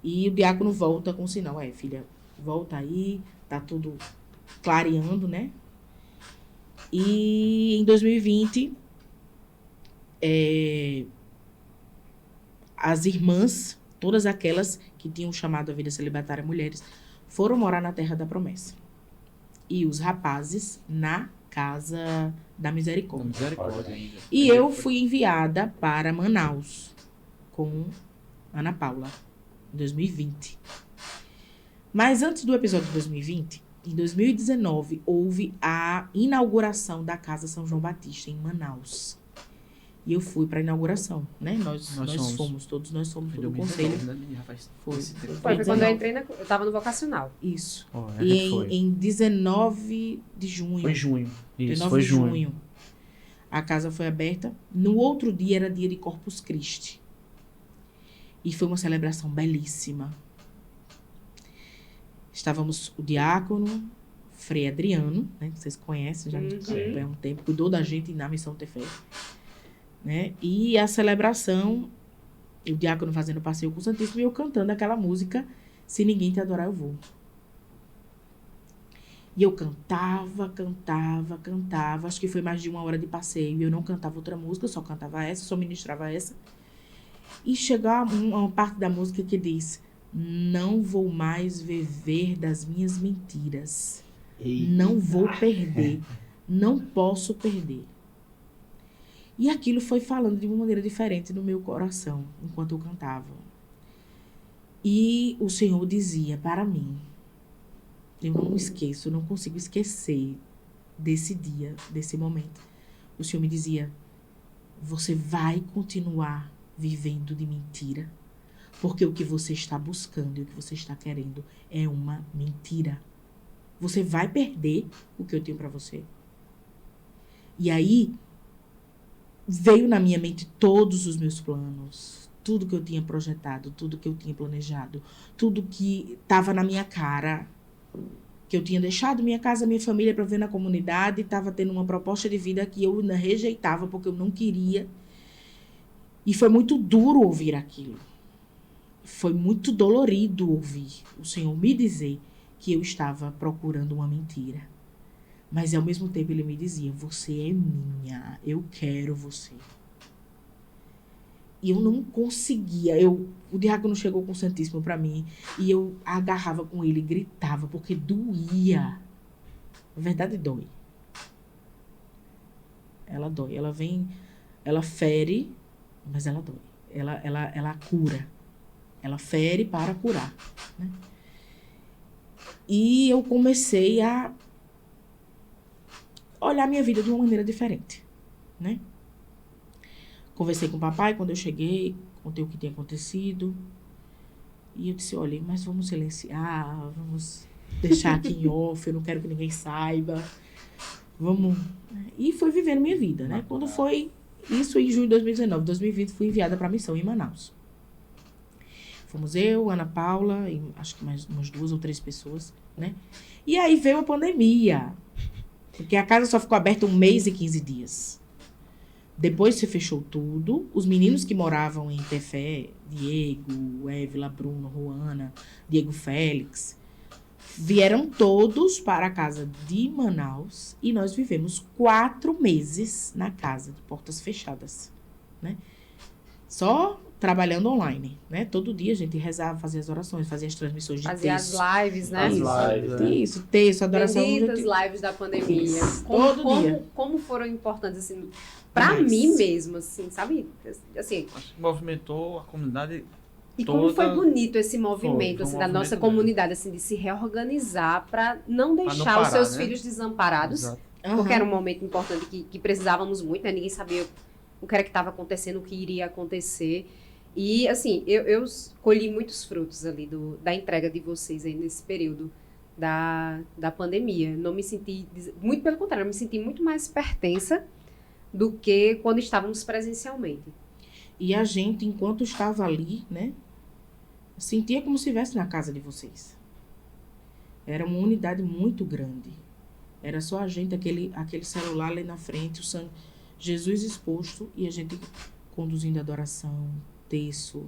E o diácono volta com o sinal. Filha, volta aí, tá tudo clareando, né? E em 2020, as irmãs, todas aquelas que tinham chamado a vida celibatária mulheres, foram morar na Terra da Promessa. E os rapazes na Casa da Misericórdia. E eu fui enviada para Manaus com Ana Paula, em 2020. Mas antes do episódio de 2020, em 2019, houve a inauguração da Casa São João Batista, em Manaus. E eu fui para a inauguração, né? Nós fomos, todos nós fomos do conselho. Foi quando eu entrei, eu estava no vocacional. Isso. Em 19 de junho. Foi junho. Isso, 19 foi de junho. A casa foi aberta. No outro dia era dia de Corpus Christi. E foi uma celebração belíssima. Estávamos o diácono, Frei Adriano, né? Que vocês conhecem, já há um tempo, cuidou da gente na Missão Tefé. Né? E a celebração, o diácono fazendo passeio com o Santíssimo e eu cantando aquela música, Se Ninguém Te Adorar Eu Vou. E eu cantava, acho que foi mais de 1 hora de passeio, e eu não cantava outra música, só cantava essa, só ministrava essa. E chegou uma parte da música que diz: não vou mais viver das minhas mentiras, não vou perder, não posso perder. E aquilo foi falando de uma maneira diferente no meu coração, enquanto eu cantava. E o Senhor dizia para mim, eu não esqueço, eu não consigo esquecer desse dia, desse momento. O Senhor me dizia: você vai continuar vivendo de mentira, porque o que você está buscando e o que você está querendo é uma mentira. Você vai perder o que eu tenho para você. E aí veio na minha mente todos os meus planos, tudo que eu tinha projetado, tudo que eu tinha planejado, tudo que estava na minha cara, que eu tinha deixado minha casa, minha família para ver na comunidade, estava tendo uma proposta de vida que eu rejeitava porque eu não queria. E foi muito duro ouvir aquilo. Foi muito dolorido ouvir o Senhor me dizer que eu estava procurando uma mentira. Mas, ao mesmo tempo, ele me dizia: você é minha, eu quero você. E eu não conseguia. O diácono chegou com o Santíssimo para mim e eu agarrava com ele e gritava, porque doía. Na verdade, dói. Ela dói. Ela fere, mas ela dói. Ela cura. Ela fere para curar. Né? E eu comecei a olhar minha vida de uma maneira diferente, né? Conversei com o papai quando eu cheguei, contei o que tinha acontecido. E eu disse: olha, mas vamos silenciar, vamos deixar aqui em off, eu não quero que ninguém saiba. Vamos... E fui vivendo minha vida, né? Quando foi isso, em junho de 2019, 2020, fui enviada para a missão em Manaus. Fomos eu, Ana Paula, e acho que mais umas 2 ou 3 pessoas, né? E aí veio a pandemia. Porque a casa só ficou aberta 1 mês e 15 dias. Depois se fechou tudo. Os meninos que moravam em Tefé, Diego, Évila, Bruno, Juana, Diego Félix, vieram todos para a casa de Manaus e nós vivemos 4 meses na casa, de portas fechadas, né? Só trabalhando online, né? Todo dia a gente rezava, fazia as orações, fazia as transmissões de fazia texto. as lives, né? Isso, texto, adoração. Benditas lives da pandemia. Todo dia. Como foram importantes, assim, pra mim mesmo, assim, sabe? Assim, Acho que movimentou a comunidade E como foi toda- bonito esse movimento, Foi um assim, da nossa movimento comunidade, assim, de se reorganizar para não deixar parar, os seus né? filhos desamparados, Exato. porque era um momento importante que precisávamos muito, né? Ninguém sabia o que era que estava acontecendo, o que iria acontecer. E, assim, eu colhi muitos frutos ali da entrega de vocês aí nesse período da pandemia. Não me senti, muito pelo contrário, eu me senti muito mais pertença do que quando estávamos presencialmente. E a gente, enquanto estava ali, né, sentia como se estivesse na casa de vocês. Era uma unidade muito grande. Era só a gente, aquele celular ali na frente, o sangue, Jesus exposto e a gente conduzindo adoração, terço,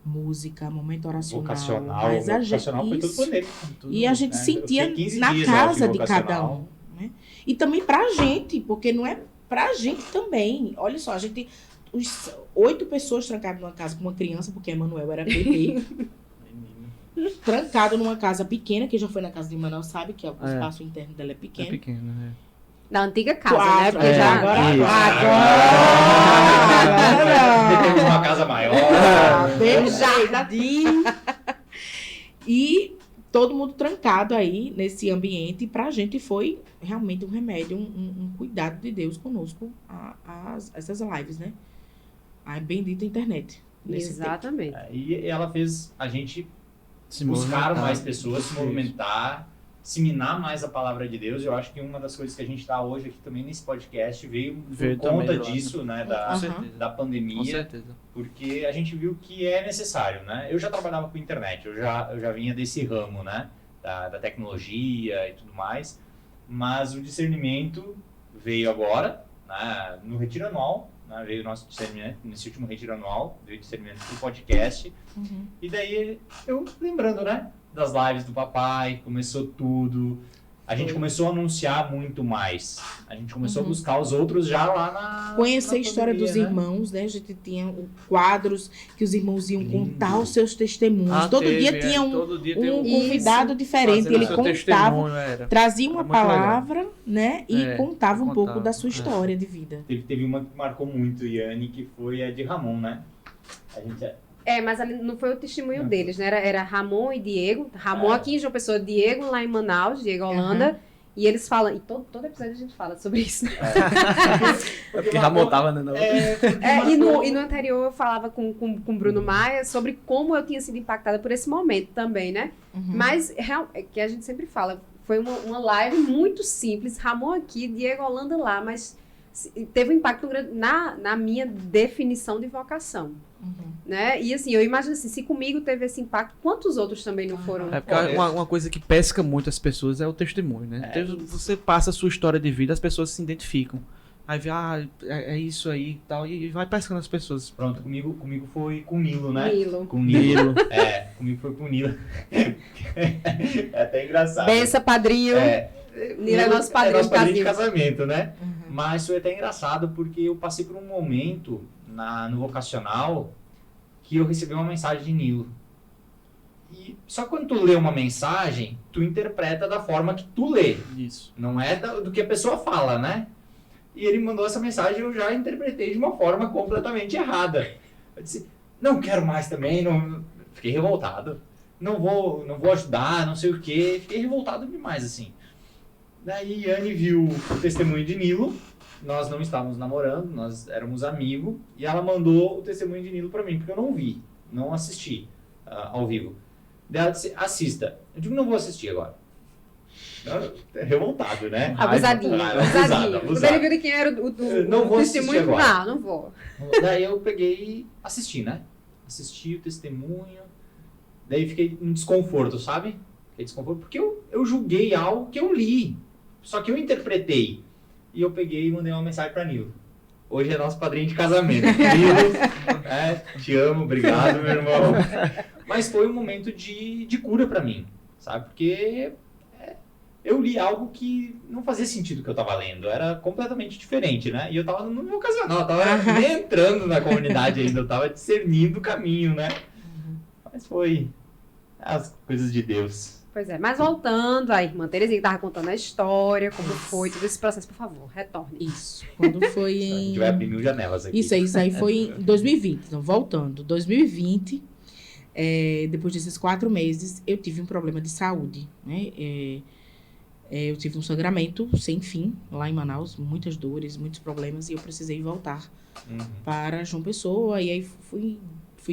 música, momento oracional. Vocacional. Mas a gente, Vocacional foi tudo isso. pandêmico. E a gente né? Eu sentia fiquei 15 na dias, eu acho, casa de cada vocacional. um. Né? E também pra gente, porque não é pra gente também. Olha só, a gente, os 8 pessoas trancadas numa casa com uma criança, porque Emanuel era bebê, trancado numa casa pequena, que já foi na casa de Emanuel, sabe que o espaço interno dela é É pequeno. pequeno, né? Da antiga casa, né? 4, Porque já... agora, Isso. agora Temos não. uma casa maior. Bem Jardim. E todo mundo trancado aí nesse ambiente, e pra gente foi realmente um remédio, um cuidado de Deus conosco, essas lives, né? A bendita internet. nesse tempo. Exatamente. E ela fez a gente Se buscar movimentar. mais pessoas, se Isso. movimentar, disseminar mais a palavra de Deus. Eu acho que uma das coisas que a gente está hoje aqui também nesse podcast veio Veio por conta também de lá. disso, né, Com da certeza. Com pandemia, certeza. porque a gente viu que é necessário, né? Eu já trabalhava com internet, eu já vinha desse ramo, né, da tecnologia e tudo mais, mas o discernimento veio agora, né, no retiro anual, né, veio o nosso discernimento, nesse último retiro anual, veio o discernimento do podcast. Uhum. E daí, eu lembrando, né, das lives do papai, começou tudo. A gente começou a anunciar muito mais. A gente começou a buscar os outros já lá na Conhecer na a história pandemia, dos né? irmãos, né? A gente tinha quadros que os irmãos iam Lindo. contar os seus testemunhos. Todo teve, dia tinha todo dia tem um Isso. convidado diferente. fazendo Ele seu contava, testemunho, era. trazia uma Era muito legal. palavra, né? E É, contava um pouco contava, da sua é. história de vida. Teve uma que marcou muito, Yane, que foi a de Ramon, né? A gente Mas ali não foi o testemunho deles, né? Era Ramon e Diego. Ramon aqui em João Pessoa, Diego lá em Manaus, Diego Holanda. E eles falam, e todo episódio a gente fala sobre isso, né? Porque Ramon tava, né? E no anterior eu falava com o Bruno Maia sobre como eu tinha sido impactada por esse momento também, né? Mas, é que a gente sempre fala, foi uma live muito simples, Ramon aqui, Diego Holanda lá, mas teve um impacto grande na minha definição de vocação, né? E assim, eu imagino assim, se comigo teve esse impacto, quantos outros também não foram? É porque uma coisa que pesca muito as pessoas é o testemunho, né? Então, você passa a sua história de vida, as pessoas se identificam. Aí vê, é isso aí e tal, e vai pescando as pessoas. Pronto, comigo foi com o Nilo, né? Nilo. Com o Nilo. Comigo foi com o Nilo. É até engraçado. Benção, padrinho. Nilo é nosso padrinho, nosso padrinho de casinho. casamento, né? Mas foi até engraçado porque eu passei por um momento no vocacional que eu recebi uma mensagem de Nilo. E só quando tu lê uma mensagem, tu interpreta da forma que tu lê. Isso. Não é do que a pessoa fala, né? E ele mandou essa mensagem e eu já interpretei de uma forma completamente errada. Eu disse, não quero mais também, não... Fiquei revoltado. Não vou ajudar, não sei o quê. Fiquei revoltado demais, assim. Daí Yane viu o testemunho de Nilo. Nós não estávamos namorando, nós éramos amigos. E ela mandou o testemunho de Nilo pra mim, porque eu não vi, não assisti ao vivo. Daí ela disse, assista. Eu digo, não vou assistir agora. Revoltado, né? Abusadinho. Abusado. Quando ele viu de quem era Não o vou assistir testemunho, agora. não vou. Daí eu peguei e assisti, né? Assisti o testemunho. Daí fiquei em desconforto, sabe? Fiquei em desconforto porque eu julguei algo que eu li. Só que eu interpretei. E eu peguei e mandei uma mensagem pra Nilo. Hoje é nosso padrinho de casamento. Nilo, te amo, obrigado, meu irmão. Mas foi um momento de cura pra mim, sabe? Porque eu li algo que não fazia sentido o que eu tava lendo. Era completamente diferente, né? E eu tava no meu ocasional, eu tava nem entrando na comunidade ainda, eu tava discernindo o caminho, né? Mas foi As coisas de Deus. Pois é, mas voltando, a irmã Terezinha estava contando a história, como foi todo esse processo, por favor, retorne. Isso. Quando foi A em... gente vai abrir mil janelas aqui. Isso aí foi em 2020. Então, voltando. 2020, depois desses 4 meses, eu tive um problema de saúde, né? Eu tive um sangramento sem fim lá em Manaus, muitas dores, muitos problemas, e eu precisei voltar para João Pessoa, e aí fui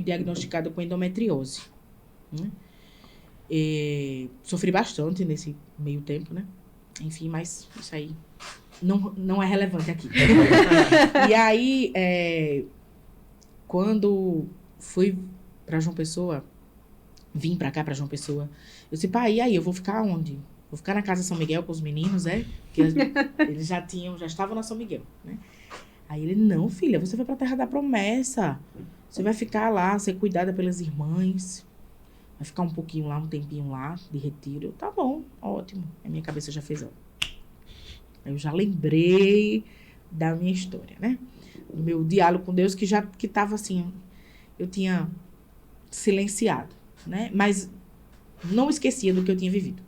diagnosticada com endometriose, né? Sofri bastante nesse meio tempo, né? Enfim, mas isso aí não é relevante aqui. E aí, quando fui para João Pessoa, vim para cá, para João Pessoa, eu disse, pai, e aí, eu vou ficar onde? Vou ficar na Casa São Miguel com os meninos, Porque eles já estavam na São Miguel, né? Aí ele, não, filha, você vai pra Terra da Promessa. Você vai ficar lá, ser cuidada pelas irmãs. Vai ficar um pouquinho lá, um tempinho lá, de retiro. Tá bom, ótimo. A minha cabeça já fez, ó. Eu já lembrei da minha história, né? Do meu diálogo com Deus, que tava assim, eu tinha silenciado, né? Mas não esquecia do que eu tinha vivido.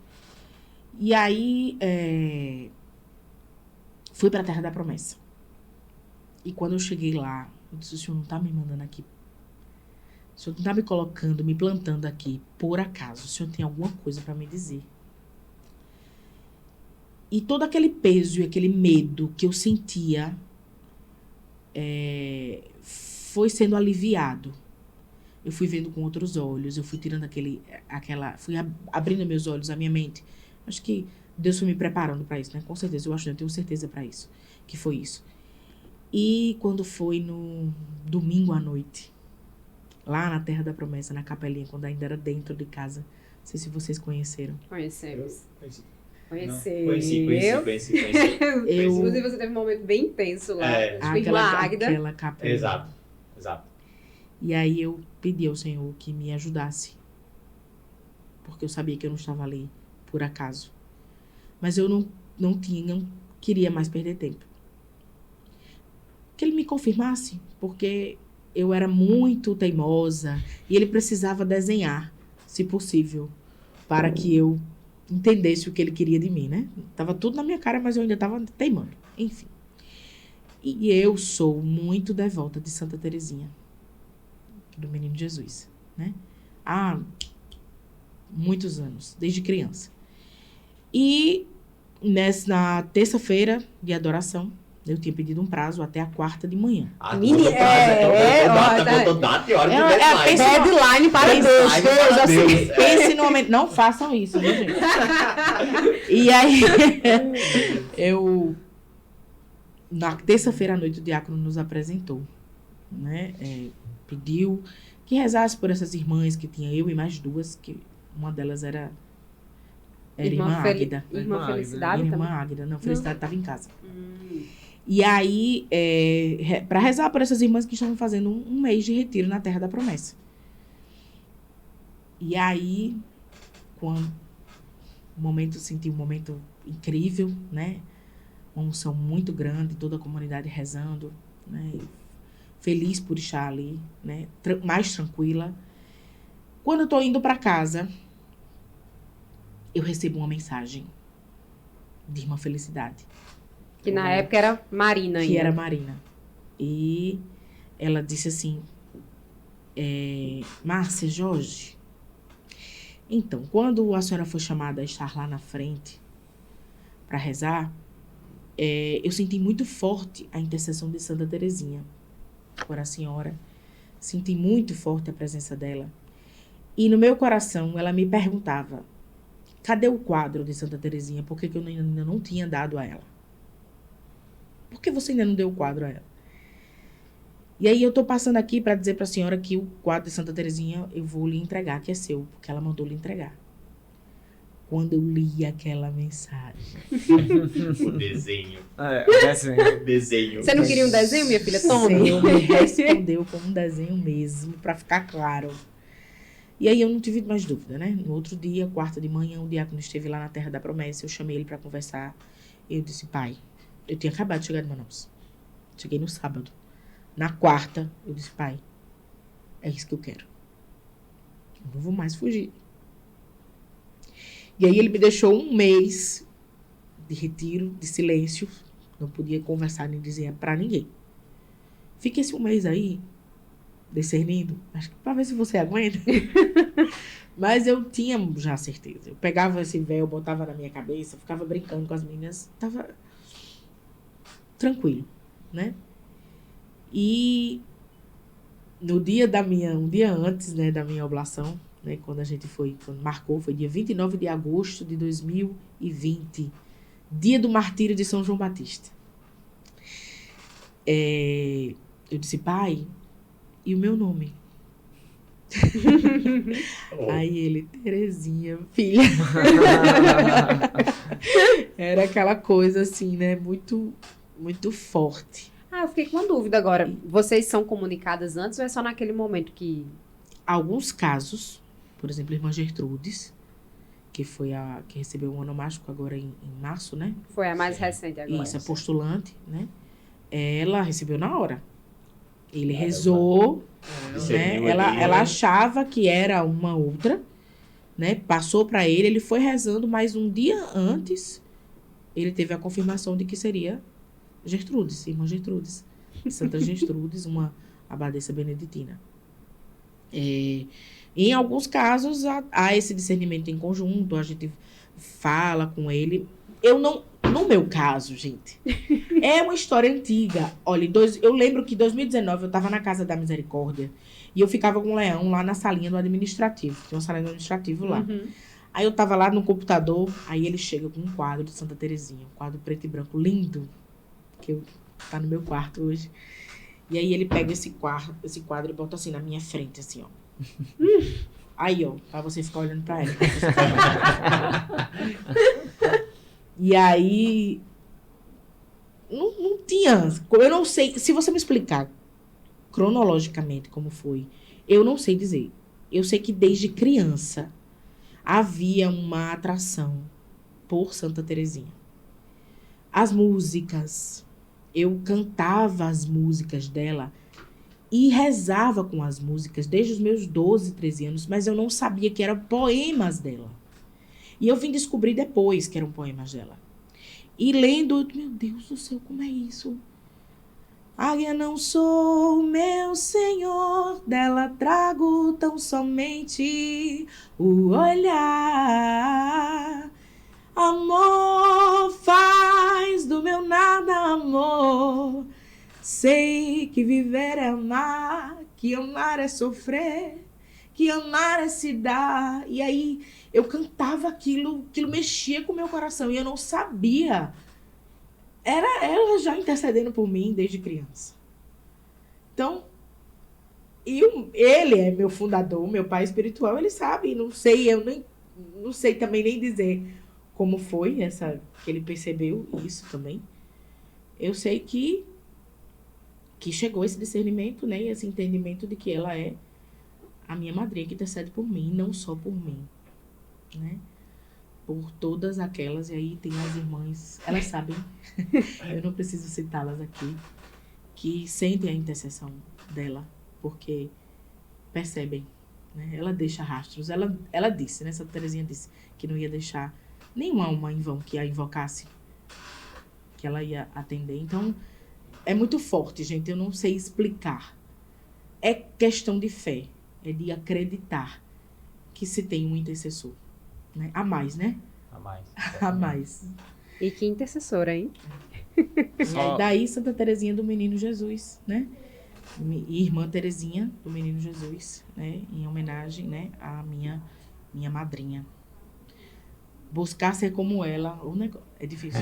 E aí, fui para a Terra da Promessa. E quando eu cheguei lá, eu disse, o senhor não está me mandando aqui. O senhor não está me colocando, me plantando aqui, por acaso. O senhor tem alguma coisa para me dizer. E todo aquele peso e aquele medo que eu sentia foi sendo aliviado. Eu fui vendo com outros olhos, eu fui tirando fui abrindo meus olhos, a minha mente. Acho que Deus foi me preparando para isso, né? Com certeza, eu tenho certeza para isso, que foi isso. E quando foi no domingo à noite, lá na Terra da Promessa, na capelinha, quando ainda era dentro de casa, não sei se vocês conheceram. Conhecemos. Conheci. Conheci. Inclusive, você teve um momento bem intenso lá. Com a irmã Águida. Aquela capelinha. Exato. E aí eu pedi ao Senhor que me ajudasse, porque eu sabia que eu não estava ali por acaso. Mas eu não queria mais perder tempo. Que ele me confirmasse, porque eu era muito teimosa e ele precisava desenhar, se possível, para que eu entendesse o que ele queria de mim, né? Tava tudo na minha cara, mas eu ainda tava teimando. Enfim. E eu sou muito devota de Santa Terezinha, do Menino Jesus, né? Há muitos anos, desde criança. E na terça-feira de adoração, eu tinha pedido um prazo até a 4ª de manhã. Deadline para Deus. Pense no momento. Não façam isso, viu, gente? E aí, na terça-feira à noite, o diácono nos apresentou, né? Pediu que rezasse por essas irmãs, que tinha eu e mais 2, que uma delas era irmã Águida. Irmã Felicidade também? Irmã Águida. Não, Felicidade estava em casa. E aí, para rezar por essas irmãs que estavam fazendo um mês de retiro na Terra da Promessa. E aí, quando senti um momento incrível, né? Uma unção muito grande, toda a comunidade rezando, né? Feliz por estar ali, né? Mais tranquila. Quando eu tô indo para casa, eu recebo uma mensagem de irmã Felicidade. Que na época era Marina ainda. Que era Marina. E ela disse assim, Márcia, Jorge, então, quando a senhora foi chamada a estar lá na frente para rezar, eu senti muito forte a intercessão de Santa Terezinha por a senhora. Senti muito forte a presença dela. E no meu coração, ela me perguntava, cadê o quadro de Santa Terezinha? Por que eu ainda não tinha dado a ela? Por que você ainda não deu o quadro a ela? E aí eu tô passando aqui para dizer para a senhora que o quadro de Santa Terezinha eu vou lhe entregar, que é seu, porque ela mandou lhe entregar. Quando eu li aquela mensagem. O desenho. O desenho. Você não queria um desenho, minha filha? Toma. O Senhor me respondeu como um desenho mesmo, para ficar claro. E aí eu não tive mais dúvida, né? No outro dia, 4ª de manhã, o diácono esteve lá na Terra da Promessa, eu chamei ele para conversar. Eu disse, pai, eu tinha acabado de chegar de Manaus. Cheguei no sábado. Na 4ª, eu disse, pai, é isso que eu quero. Eu não vou mais fugir. E aí ele me deixou um mês de retiro, de silêncio. Não podia conversar nem dizer pra ninguém. Fiquei esse um mês aí, discernindo, acho que pra ver se você aguenta. Mas eu tinha já certeza. Eu pegava esse véu, botava na minha cabeça, ficava brincando com as meninas, tava tranquilo, né? E no dia um dia antes, né, da minha oblação, né, quando marcou, foi dia 29 de agosto de 2020, dia do martírio de São João Batista. Eu disse, pai, e o meu nome? Aí ele, Terezinha, filha. Era aquela coisa assim, né? Muito, muito forte. Eu fiquei com uma dúvida agora. Vocês são comunicadas antes ou é só naquele momento que... Alguns casos, por exemplo, a irmã Gertrudes, que foi a que recebeu um onomástico agora em março, né? Foi a mais recente agora. Isso, a postulante, né? Ela recebeu na hora. Ele rezou, né? Ela achava que era uma outra, né? Passou para ele, ele foi rezando, mas um dia antes ele teve a confirmação de que seria Gertrudes, irmã Gertrudes, Santa Gertrudes, uma abadesa beneditina. Em alguns casos há esse discernimento em conjunto, a gente fala com ele. No meu caso, gente, é uma história antiga. Olha, eu lembro que em 2019 eu estava na Casa da Misericórdia e eu ficava com o Leão lá na salinha do administrativo. Tinha uma salinha do administrativo lá. Uhum. Aí eu tava lá no computador, aí ele chega com um quadro de Santa Terezinha, um quadro preto e branco lindo, que tá no meu quarto hoje. E aí ele pega esse quadro e bota assim na minha frente, assim, ó. Aí, ó, pra você ficar olhando pra ele. E aí, não tinha, eu não sei, se você me explicar cronologicamente como foi, eu não sei dizer. Eu sei que desde criança havia uma atração por Santa Terezinha. As músicas, eu cantava as músicas dela e rezava com as músicas desde os meus 12, 13 anos, mas eu não sabia que eram poemas dela. E eu vim descobrir depois que eram poemas dela. E lendo, meu Deus do céu, como é isso? Águia não sou, meu Senhor, dela trago tão somente o olhar. Amor faz do meu nada amor. Sei que viver é amar, que amar é sofrer, que amar é se dar. E aí eu cantava aquilo mexia com o meu coração e eu não sabia. Era ela já intercedendo por mim desde criança. Então, ele é meu fundador, meu pai espiritual, ele sabe, não sei, não sei também nem dizer como foi que ele percebeu isso também. Eu sei que chegou esse discernimento, né, e esse entendimento de que ela é a minha madrinha que intercede por mim, não só por mim, né? Por todas aquelas, e aí tem as irmãs, elas sabem, eu não preciso citá-las aqui, que sentem a intercessão dela, porque percebem, né? Ela deixa rastros, ela disse, né, Santa Terezinha disse que não ia deixar nenhuma alma em vão que a invocasse, que ela ia atender. Então, é muito forte, gente, eu não sei explicar. É questão de fé, é de acreditar que se tem um intercessor, né? A mais, né? A mais. E que intercessora, hein? E daí Santa Terezinha do Menino Jesus, né? Irmã Terezinha do Menino Jesus, né? Em homenagem, né, à minha madrinha. Buscar ser como ela, o negócio é difícil.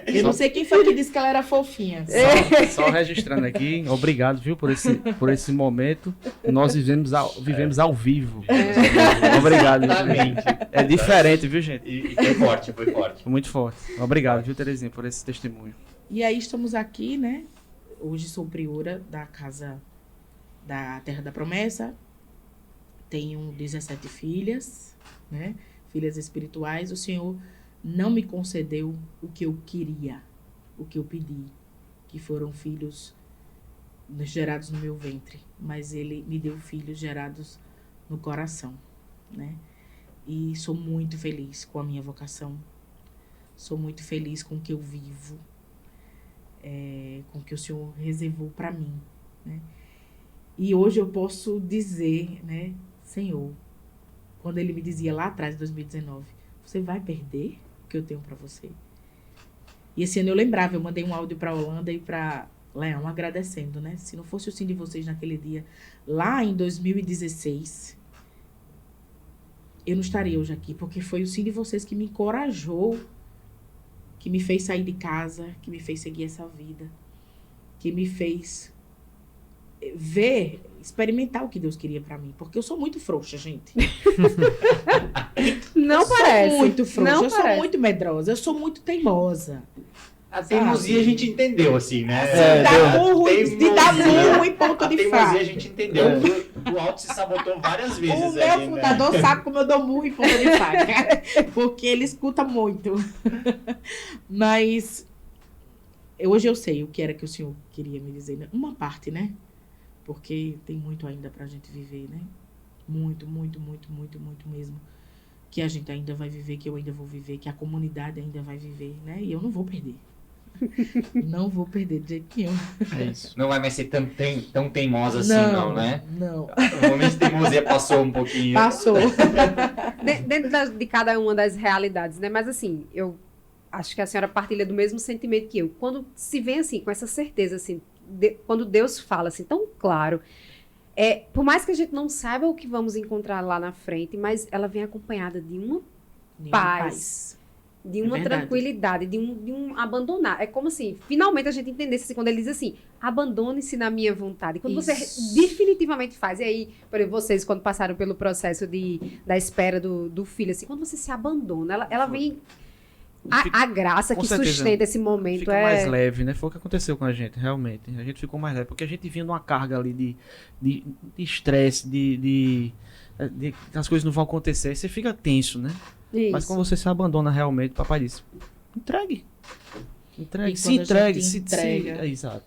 Eu não sei quem foi que disse que ela era fofinha. Só registrando aqui, obrigado, viu, por esse momento. Nós vivemos ao vivo. Obrigado. Exatamente. É diferente, viu, gente? E foi forte. Foi muito forte. Obrigado, viu, Terezinha, por esse testemunho. E aí estamos aqui, né? Hoje sou priora da Casa da Terra da Promessa. Tenho 17 filhas, né? Filhas espirituais. O Senhor não me concedeu o que eu queria, o que eu pedi, que foram filhos gerados no meu ventre, mas Ele me deu filhos gerados no coração, né? E sou muito feliz com a minha vocação. Sou muito feliz com o que eu vivo. Com o que o Senhor reservou para mim, né? E hoje eu posso dizer, né, Senhor, quando ele me dizia lá atrás, em 2019, você vai perder o que eu tenho para você. E esse ano eu lembrava, eu mandei um áudio para Holanda e para Leão agradecendo, né? Se não fosse o sim de vocês naquele dia, lá em 2016, eu não estaria hoje aqui, porque foi o sim de vocês que me encorajou, que me fez sair de casa, que me fez seguir essa vida, que me fez ver, experimentar o que Deus queria pra mim. Porque eu sou muito frouxa, gente. Não eu parece. Sou muito frouxa, não eu parece. sou muito medrosa, eu sou muito teimosa. A teimosia a gente entendeu, assim, né? De dar murro em ponto de faca. A teimosia a gente entendeu. O Alto se sabotou várias vezes. O meu fundador sabe como eu dou murro em ponta de faca. Porque ele escuta muito. Mas hoje eu sei o que era que o Senhor queria me dizer. Né? Uma parte, né? Porque tem muito ainda pra gente viver, né? Muito, muito, muito, muito, muito mesmo. Que a gente ainda vai viver, que eu ainda vou viver, que a comunidade ainda vai viver, né? E eu não vou perder. Não vou perder de jeito nenhum. É isso. Não vai mais ser tão teimosa assim, não, né? Não. O momento de teimosia passou um pouquinho. Passou. Dentro de cada uma das realidades, né? Mas assim, eu acho que a senhora partilha do mesmo sentimento que eu. Quando se vem assim, com essa certeza, assim, quando Deus fala assim, tão claro, por mais que a gente não saiba o que vamos encontrar lá na frente, mas ela vem acompanhada de uma paz. De uma tranquilidade, de um abandonar. É como assim, finalmente a gente entendesse assim, quando ele diz assim, abandone-se na minha vontade. Quando você definitivamente faz, e aí, por exemplo, vocês quando passaram pelo processo da espera do filho, assim, quando você se abandona, ela vem... A graça que certeza, sustenta esse momento fica mais leve, né? Foi o que aconteceu com a gente, realmente. A gente ficou mais leve, porque a gente vinha numa carga ali de estresse, de as coisas não vão acontecer, aí você fica tenso, né? Isso. Mas quando você se abandona realmente, o papai disse, entregue. Se entrega. Exato.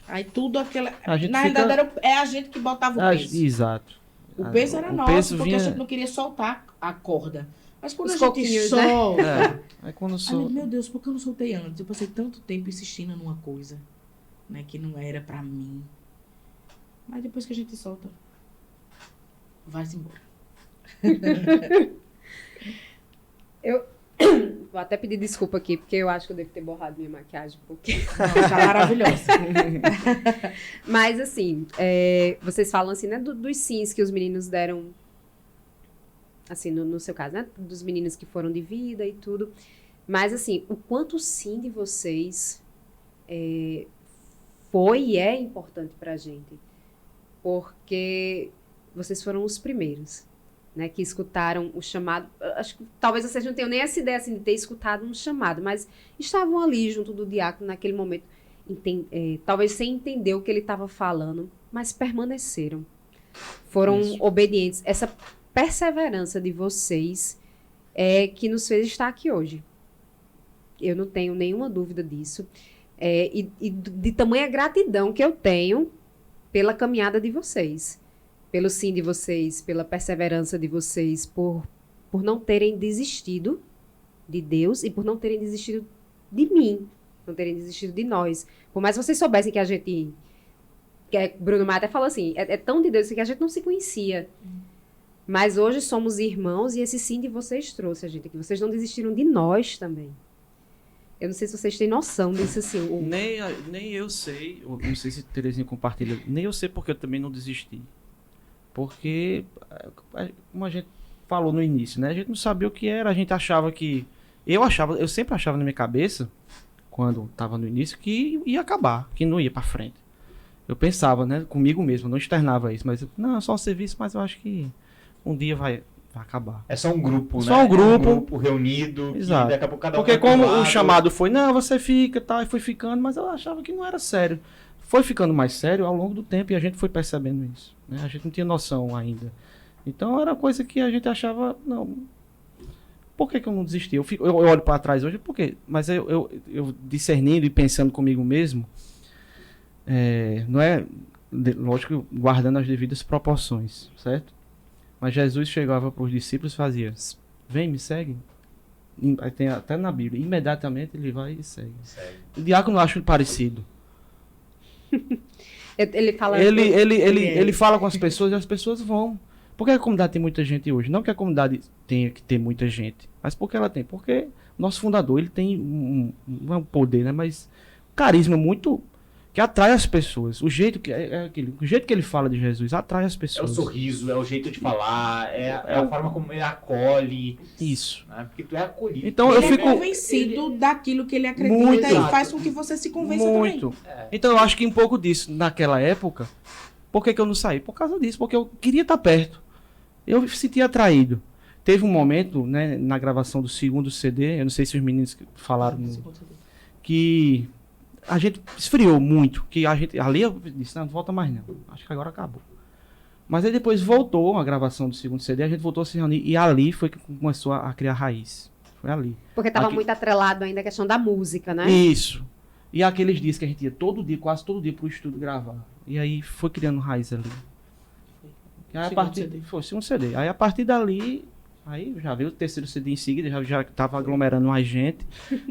Aí tudo aquela... A gente Na realidade, é a gente que botava o peso. Exato. O peso era nosso, porque a gente não queria soltar a corda. Mas quando a gente solta... Aí quando solta... Meu Deus, por que eu não soltei antes? Eu passei tanto tempo insistindo numa coisa, né, que não era pra mim. Mas depois que a gente solta, vai-se embora. Eu vou até pedir desculpa aqui, porque eu acho que eu devo ter borrado minha maquiagem, porque... Não, tá maravilhosa. Mas, assim, vocês falam, assim, né, dos sims que os meninos deram, assim, no seu caso, né, dos meninos que foram de vida e tudo. Mas, assim, o quanto o sim de vocês foi e é importante pra gente. Porque vocês foram os primeiros, né, que escutaram o chamado. Acho que talvez vocês não tenham nem essa ideia assim, de ter escutado um chamado, mas estavam ali junto do diácono naquele momento, talvez sem entender o que ele estava falando, mas permaneceram. Foram obedientes. Essa perseverança de vocês é que nos fez estar aqui hoje. Eu não tenho nenhuma dúvida disso. E de tamanha gratidão que eu tenho pela caminhada de vocês. Pelo sim de vocês, pela perseverança de vocês, por não terem desistido de Deus e por não terem desistido de mim, não terem desistido de nós. Por mais que vocês soubessem que a gente... Bruno Maia até falou assim, é tão de Deus que a gente não se conhecia. Mas hoje somos irmãos e esse sim de vocês trouxe a gente aqui. Vocês não desistiram de nós também. Eu não sei se vocês têm noção disso, assim. Nem eu sei, eu não sei se Terezinha compartilha, nem eu sei porque eu também não desisti. Porque, como a gente falou no início, né? A gente não sabia o que era, a gente achava que... Eu sempre achava na minha cabeça, quando estava no início, que ia acabar, que não ia para frente. Eu pensava, né? Comigo mesmo, não externava isso, mas não, é só um serviço, mas eu acho que um dia vai acabar. É só um grupo, né? Só um grupo. Um grupo reunido. Exato. Daqui a pouco cada porque um como o chamado foi, não, você fica, tá, e foi ficando, mas eu achava que não era sério. Foi ficando mais sério ao longo do tempo e a gente foi percebendo isso, né? A gente não tinha noção ainda. Então era coisa que a gente achava, não, por que eu não desisti? Eu olho para trás hoje, por quê? Mas eu discernindo e pensando comigo mesmo, não é, lógico, guardando as devidas proporções, certo? Mas Jesus chegava para os discípulos e fazia: vem, me segue. Aí tem até na Bíblia. Imediatamente ele vai e segue. O diácono eu acho parecido. Ele fala. Ele fala com as pessoas e as pessoas vão. Por que a comunidade tem muita gente hoje? Não que a comunidade tenha que ter muita gente, mas por que ela tem? Porque o nosso fundador, ele tem não é um poder, né? Mas um carisma muito que atrai as pessoas. O jeito que o jeito que ele fala de Jesus atrai as É o pessoas. sorriso, é o jeito de falar, é a forma como ele acolhe. Isso. Né? Porque tu é acolhido. Então Ele eu fico é convencido daquilo que ele acredita Muito. e faz com que você se convença também. muito. Então eu acho que um pouco disso naquela época. Por que eu não saí? Por causa disso, porque eu queria estar perto. Eu me sentia atraído. Teve um momento, né, na gravação do segundo CD, eu não sei se os meninos falaram, que a gente esfriou muito, que a gente, ali eu disse, não volta mais não, acho que agora acabou. Mas aí depois voltou a gravação do segundo CD, a gente voltou a se reunir, e ali foi que começou a criar raiz. Foi ali. Porque estava Aqui- muito atrelado ainda a questão da música, né? Isso. E aqueles dias que a gente ia todo dia, quase todo dia pro estúdio gravar. E aí foi criando raiz ali. E aí, Segundo CD. Foi o segundo CD. Aí a partir dali, aí já veio o terceiro CD em seguida, já tava aglomerando mais gente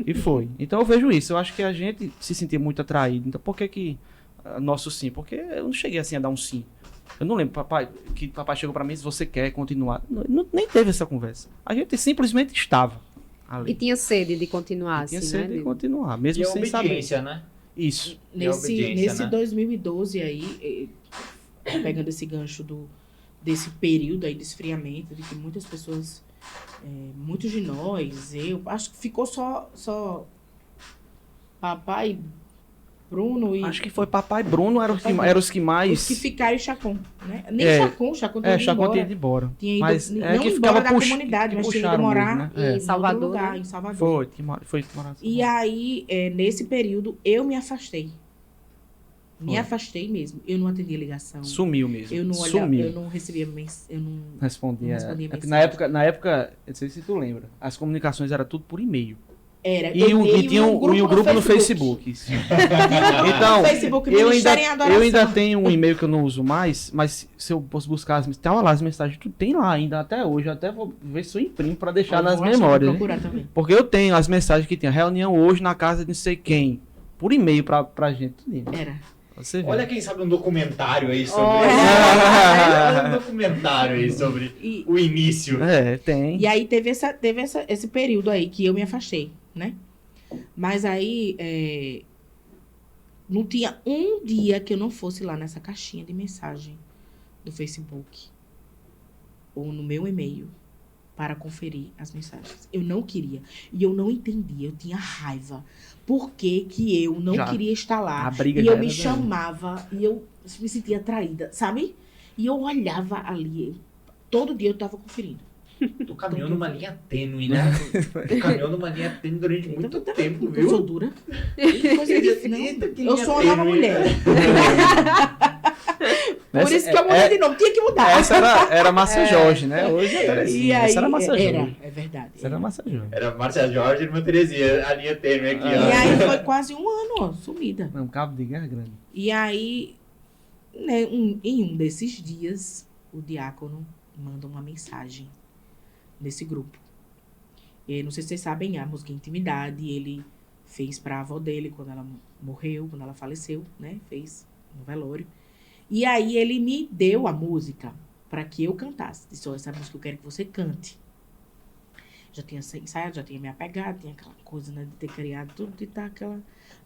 e foi. Então eu vejo isso, eu acho que a gente se sentia muito atraído. Então por que nosso sim? Porque eu não cheguei assim a dar um sim. Eu não lembro que papai chegou pra mim e disse, você quer continuar? Nem teve essa conversa. A gente simplesmente estava ali. E tinha sede de continuar, Tinha assim, sede né? de continuar, mesmo E a sem saber. obediência, né? Isso. E a obediência, Nesse né? 2012 aí, pegando esse gancho desse período aí de esfriamento, de que muitas pessoas, muitos de nós, eu acho que ficou só papai, Bruno e Acho que foi papai Bruno, eram os que mais... os que ficaram em Chacon, né? Nem É. Chacon tinha ido Chacon embora. tinha ido embora. Tinha ido, Mas não é que embora ficava da comunidade, mas tinha ido puxaram morar mesmo, né? em Salvador, outro lugar, né? em Salvador. Foi morar. E aí, nesse período, eu me afastei. Me Foi. afastei mesmo. Eu não atendia ligação. Sumiu mesmo. Eu não olhava, Sumiu. eu não recebia eu não Respondia. não respondia É porque mensagem. na época, eu não sei se tu lembra, as comunicações eram tudo por e-mail. era. E tinha um grupo no Facebook. Isso. Então, No Facebook, eu Ministério em Adoração. ainda tenho um e-mail que eu não uso mais, mas se eu posso buscar, tava lá as mensagens, tu tem lá ainda até hoje, eu até vou ver se eu imprimo pra deixar Eu nas vou achar, memórias. vou né? procurar também. Porque eu tenho as mensagens que tinha reunião hoje na casa de não sei quem, por e-mail pra gente. Tudo. Era. Você vê. Olha quem sabe um documentário aí sobre... Olha. Olha um documentário aí sobre E, o início. Tem. e aí teve esse período aí que eu me afastei, né? Mas aí não tinha um dia que eu não fosse lá nessa caixinha de mensagem do Facebook ou no meu e-mail para conferir as mensagens. Eu não queria. E eu não entendia. Eu tinha raiva. Por que que eu não Já. queria estar lá? A briga E já eu era me daí. chamava e eu me sentia atraída, sabe? E eu olhava ali. Todo dia eu estava conferindo. Tu caminhou numa linha tênue, né? Tu caminhou numa linha tênue durante muito tempo, Eu sou viu? dura. Que coisa difícil. Eita, que Eu linha sou uma nova tênue. mulher. Por isso que eu mudei de nome. Tinha que mudar. Essa era Márcia Jorge, né? Hoje é E Terezinha. aí, Essa era Márcia Jorge. é verdade. Essa era Márcia Jorge. Era Márcia Jorge e Irmã Terezinha, a linha tênue aqui, E ó. aí foi quase um ano, ó, sumida. Um cabo de guerra grande. E aí, né, em um desses dias, o diácono manda uma mensagem nesse grupo. E não sei se vocês sabem, a música Intimidade, ele fez pra avó dele quando ela morreu, quando ela faleceu, né? Fez no velório. E aí ele me deu a música para que eu cantasse. Disse, ó, essa música eu quero que você cante. Já tinha ensaiado, já tinha me apegado, tinha aquela coisa, né, de ter criado tudo, de estar aquela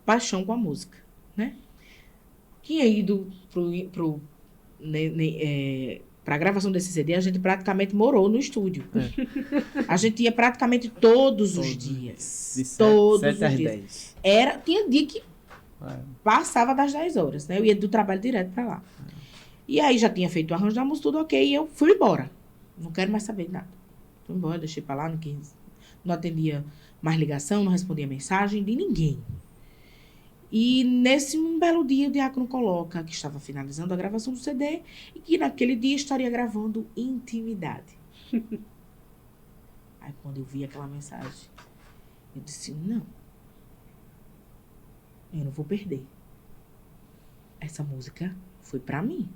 paixão com a música, né? Tinha ido para a gravação desse CD, a gente praticamente morou no estúdio. A gente ia praticamente todos os dias. De Todos 7 os às dias. 10. Tinha dia que passava das 10 horas, né? Eu ia do trabalho direto para lá. E aí já tinha feito o arranjo da música, tudo ok, e eu fui embora. Não quero mais saber de nada. Fui embora, deixei para lá, não atendia mais ligação, não respondia mensagem de ninguém. E nesse um belo dia, o diácono coloca que estava finalizando a gravação do CD e que naquele dia estaria gravando Intimidade. Aí quando eu vi aquela mensagem, eu disse, não. Eu não vou perder. Essa música foi pra mim.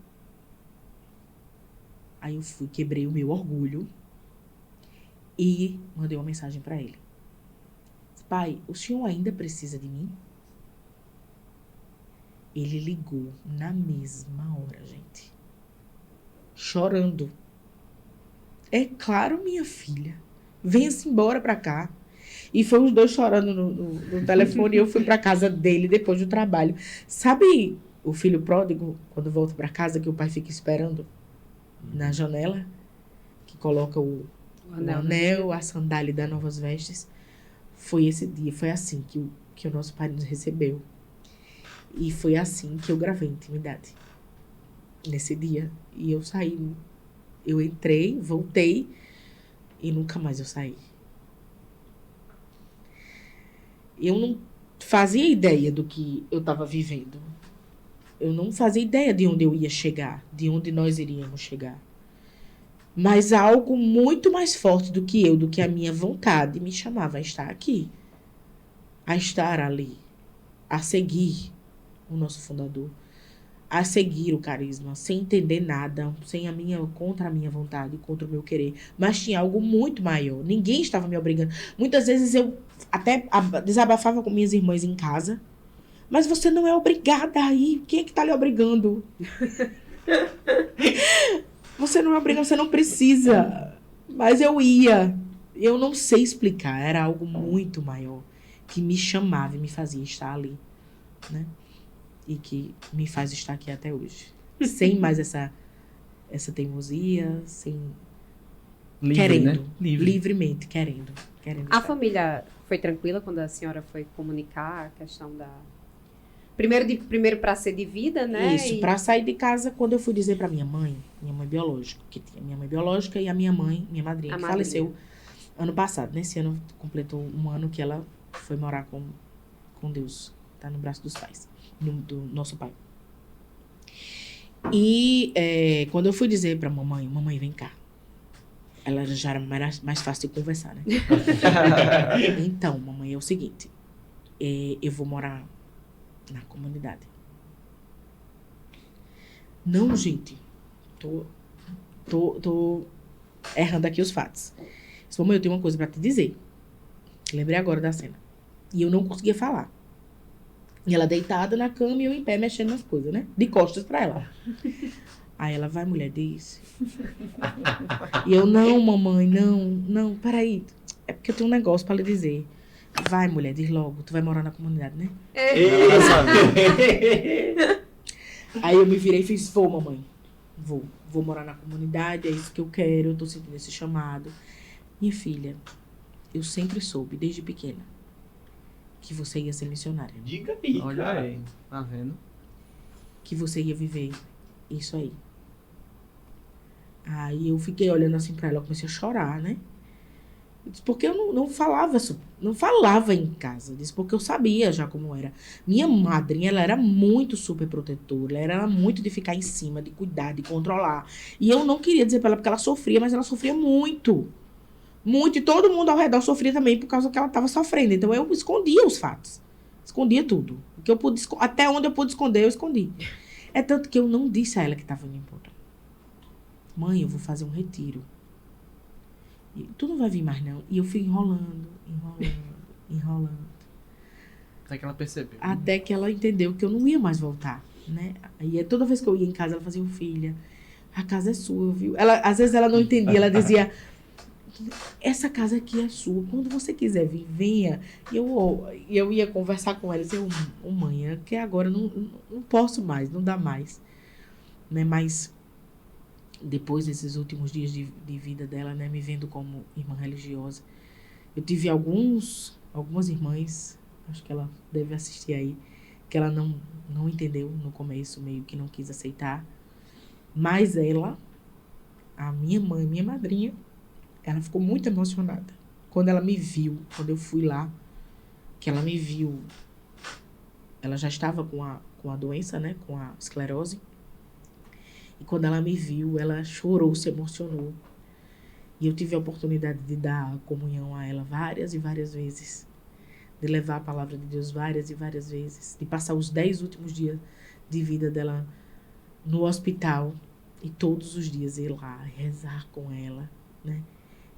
Aí eu fui, quebrei o meu orgulho e mandei uma mensagem para ele. Pai, o senhor ainda precisa de mim? Ele ligou na mesma hora, gente. Chorando. É claro, minha filha. Venha-se embora pra cá. E foi os dois chorando no telefone e eu fui pra casa dele depois do trabalho. Sabe o filho pródigo, quando volta pra casa, que o pai fica esperando na janela? Que coloca o anel, a sandália e dá novas vestes? Foi esse dia, foi assim que o nosso pai nos recebeu. E foi assim que eu gravei Intimidade. Nesse dia. E eu saí. Eu entrei, voltei e nunca mais eu saí. Eu não fazia ideia do que eu estava vivendo. Eu não fazia ideia de onde eu ia chegar, de onde nós iríamos chegar. Mas algo muito mais forte do que eu, do que a minha vontade, me chamava a estar aqui. A estar ali. A seguir o nosso fundador. A seguir o carisma, sem entender nada, contra a minha vontade, contra o meu querer. Mas tinha algo muito maior. Ninguém estava me obrigando. Muitas vezes eu até desabafava com minhas irmãs em casa. Mas você não é obrigada a ir. Quem é que está lhe obrigando? Você não é obrigada, você não precisa. Mas eu ia. Eu não sei explicar. Era algo muito maior que me chamava e me fazia estar ali, né? E que me faz estar aqui até hoje. Sem mais essa teimosia, sem... Livre, querendo. né? Livremente, querendo A estar. família foi tranquila quando a senhora foi comunicar a questão da... Primeiro para ser de vida, né? Isso, para sair de casa, quando eu fui dizer para minha mãe biológica, que tinha minha mãe biológica e a minha mãe, minha madrinha, A que madrinha. faleceu ano passado. Nesse ano completou um ano que ela foi morar com Deus. Tá no braço dos pais, do nosso pai. E quando eu fui dizer pra mamãe, vem cá. Ela já era mais fácil de conversar, né? Então, mamãe, é o seguinte. Eu vou morar na comunidade. Não, gente. Tô errando aqui os fatos. Disse, mamãe, eu tenho uma coisa pra te dizer. Lembrei agora da cena. E eu não conseguia falar. E ela deitada na cama e eu em pé mexendo nas coisas, né? De costas pra ela. Aí ela, vai, mulher, diz. E eu, não, mamãe, não, peraí. É porque eu tenho um negócio pra lhe dizer. Vai, mulher, diz logo. Tu vai morar na comunidade, né? Aí eu me virei e fiz, vou, mamãe. Vou morar na comunidade, é isso que eu quero, eu tô sentindo esse chamado. Minha filha, eu sempre soube, desde pequena, que você ia ser missionária. Diga aí, Olha cara. aí, tá vendo? Que você ia viver isso aí. Aí eu fiquei olhando assim pra ela, eu comecei a chorar, né? Eu disse, porque eu não falava em casa. Eu disse, porque eu sabia já como era. Minha madrinha, ela era muito super protetora, ela era muito de ficar em cima, de cuidar, de controlar. E eu não queria dizer pra ela porque ela sofria, mas ela sofria muito. Muito, e todo mundo ao redor sofria também por causa que ela estava sofrendo. Então eu escondia os fatos. Escondia tudo. O que eu pude, até onde eu pude esconder, eu escondi. É tanto que eu não disse a ela que estava indo embora. Mãe, eu vou fazer um retiro. E tu não vai vir mais, não. E eu fui enrolando. Até que ela percebeu. Até que ela entendeu que eu não ia mais voltar, né? Aí toda vez que eu ia em casa, ela fazia, filha, a casa é sua, viu? Às vezes ela não entendia, ela dizia, essa casa aqui é sua, quando você quiser vir, venha. E eu ia conversar com ela, dizia, mãe, é que agora eu não posso mais, não dá mais. Né? Mas depois desses últimos dias de vida dela, né, me vendo como irmã religiosa, eu tive algumas irmãs, acho que ela deve assistir aí, que ela não entendeu no começo, meio que não quis aceitar. Mas ela, a minha mãe, minha madrinha, ela ficou muito emocionada. Quando ela me viu, quando eu fui lá, que ela me viu, ela já estava com a doença, né, com a esclerose. E quando ela me viu, ela chorou, se emocionou. E eu tive a oportunidade de dar a comunhão a ela várias e várias vezes. De levar a palavra de Deus várias e várias vezes. De passar os 10 últimos dias de vida dela no hospital. E todos os dias ir lá, rezar com ela, né?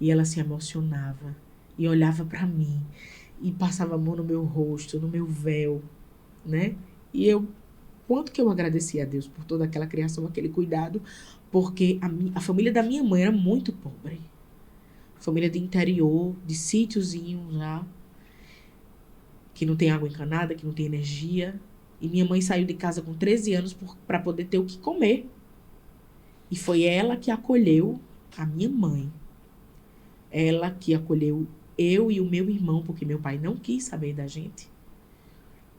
E ela se emocionava e olhava para mim e passava a mão no meu rosto, no meu véu, né? E quanto que eu agradecia a Deus por toda aquela criação, aquele cuidado, porque a família da minha mãe era muito pobre. Família de interior, de sítiozinho lá, que não tem água encanada, que não tem energia. E minha mãe saiu de casa com 13 anos para poder ter o que comer. E foi ela que acolheu a minha mãe. Ela que acolheu eu e o meu irmão, porque meu pai não quis saber da gente.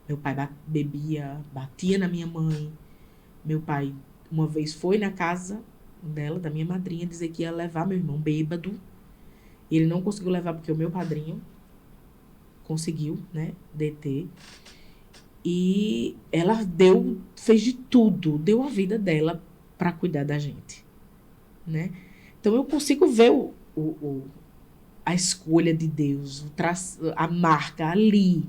Meu pai bebia, batia na minha mãe. Meu pai, uma vez, foi na casa dela, da minha madrinha, dizer que ia levar meu irmão bêbado. E ele não conseguiu levar porque o meu padrinho conseguiu, né, deter. E ela fez de tudo, deu a vida dela para cuidar da gente, né? Então eu consigo ver a escolha de Deus, a marca ali,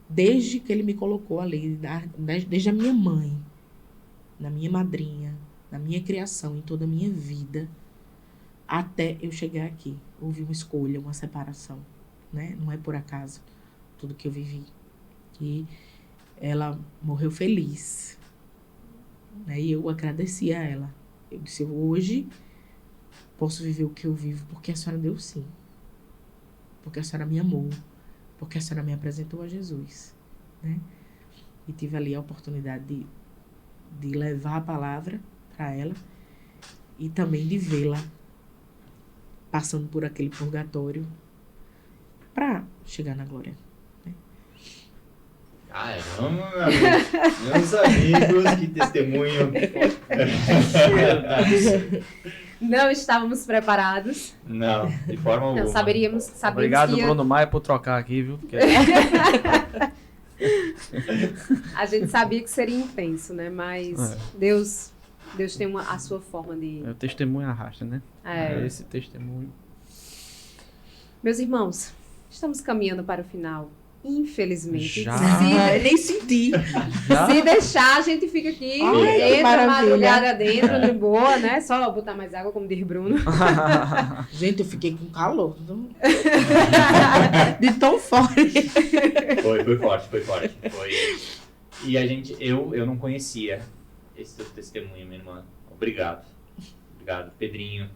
desde que ele me colocou ali, desde a minha mãe, na minha madrinha, na minha criação, em toda a minha vida, até eu chegar aqui. Houve uma escolha, uma separação, né? Não é por acaso tudo que eu vivi. E ela morreu feliz, né? E eu agradeci a ela. Eu disse, hoje posso viver o que eu vivo porque a senhora deu sim. Porque a senhora me amou. Porque a senhora me apresentou a Jesus, né? E tive ali a oportunidade de levar a palavra para ela e também de vê-la passando por aquele purgatório para chegar na glória. Caramba, meu amigo. Meus amigos, que testemunho. Não estávamos preparados. Não, de forma alguma. Não, sabíamos Obrigado, que Bruno Maia, por trocar aqui, viu? Porque... a gente sabia que seria intenso, né? Mas Deus tem a sua forma de... O testemunho arrasta, né? É. Esse testemunho. Meus irmãos, estamos caminhando para o final. Infelizmente. Já? Nem senti. Se deixar, a gente fica aqui, Ai, entra maravilha. madrugada dentro, de boa, né? Só botar mais água, como diz Bruno. Gente, eu fiquei com calor. De tão forte. Foi forte. E a gente, eu não conhecia esse teu testemunho, minha irmã. Obrigado, Pedrinho.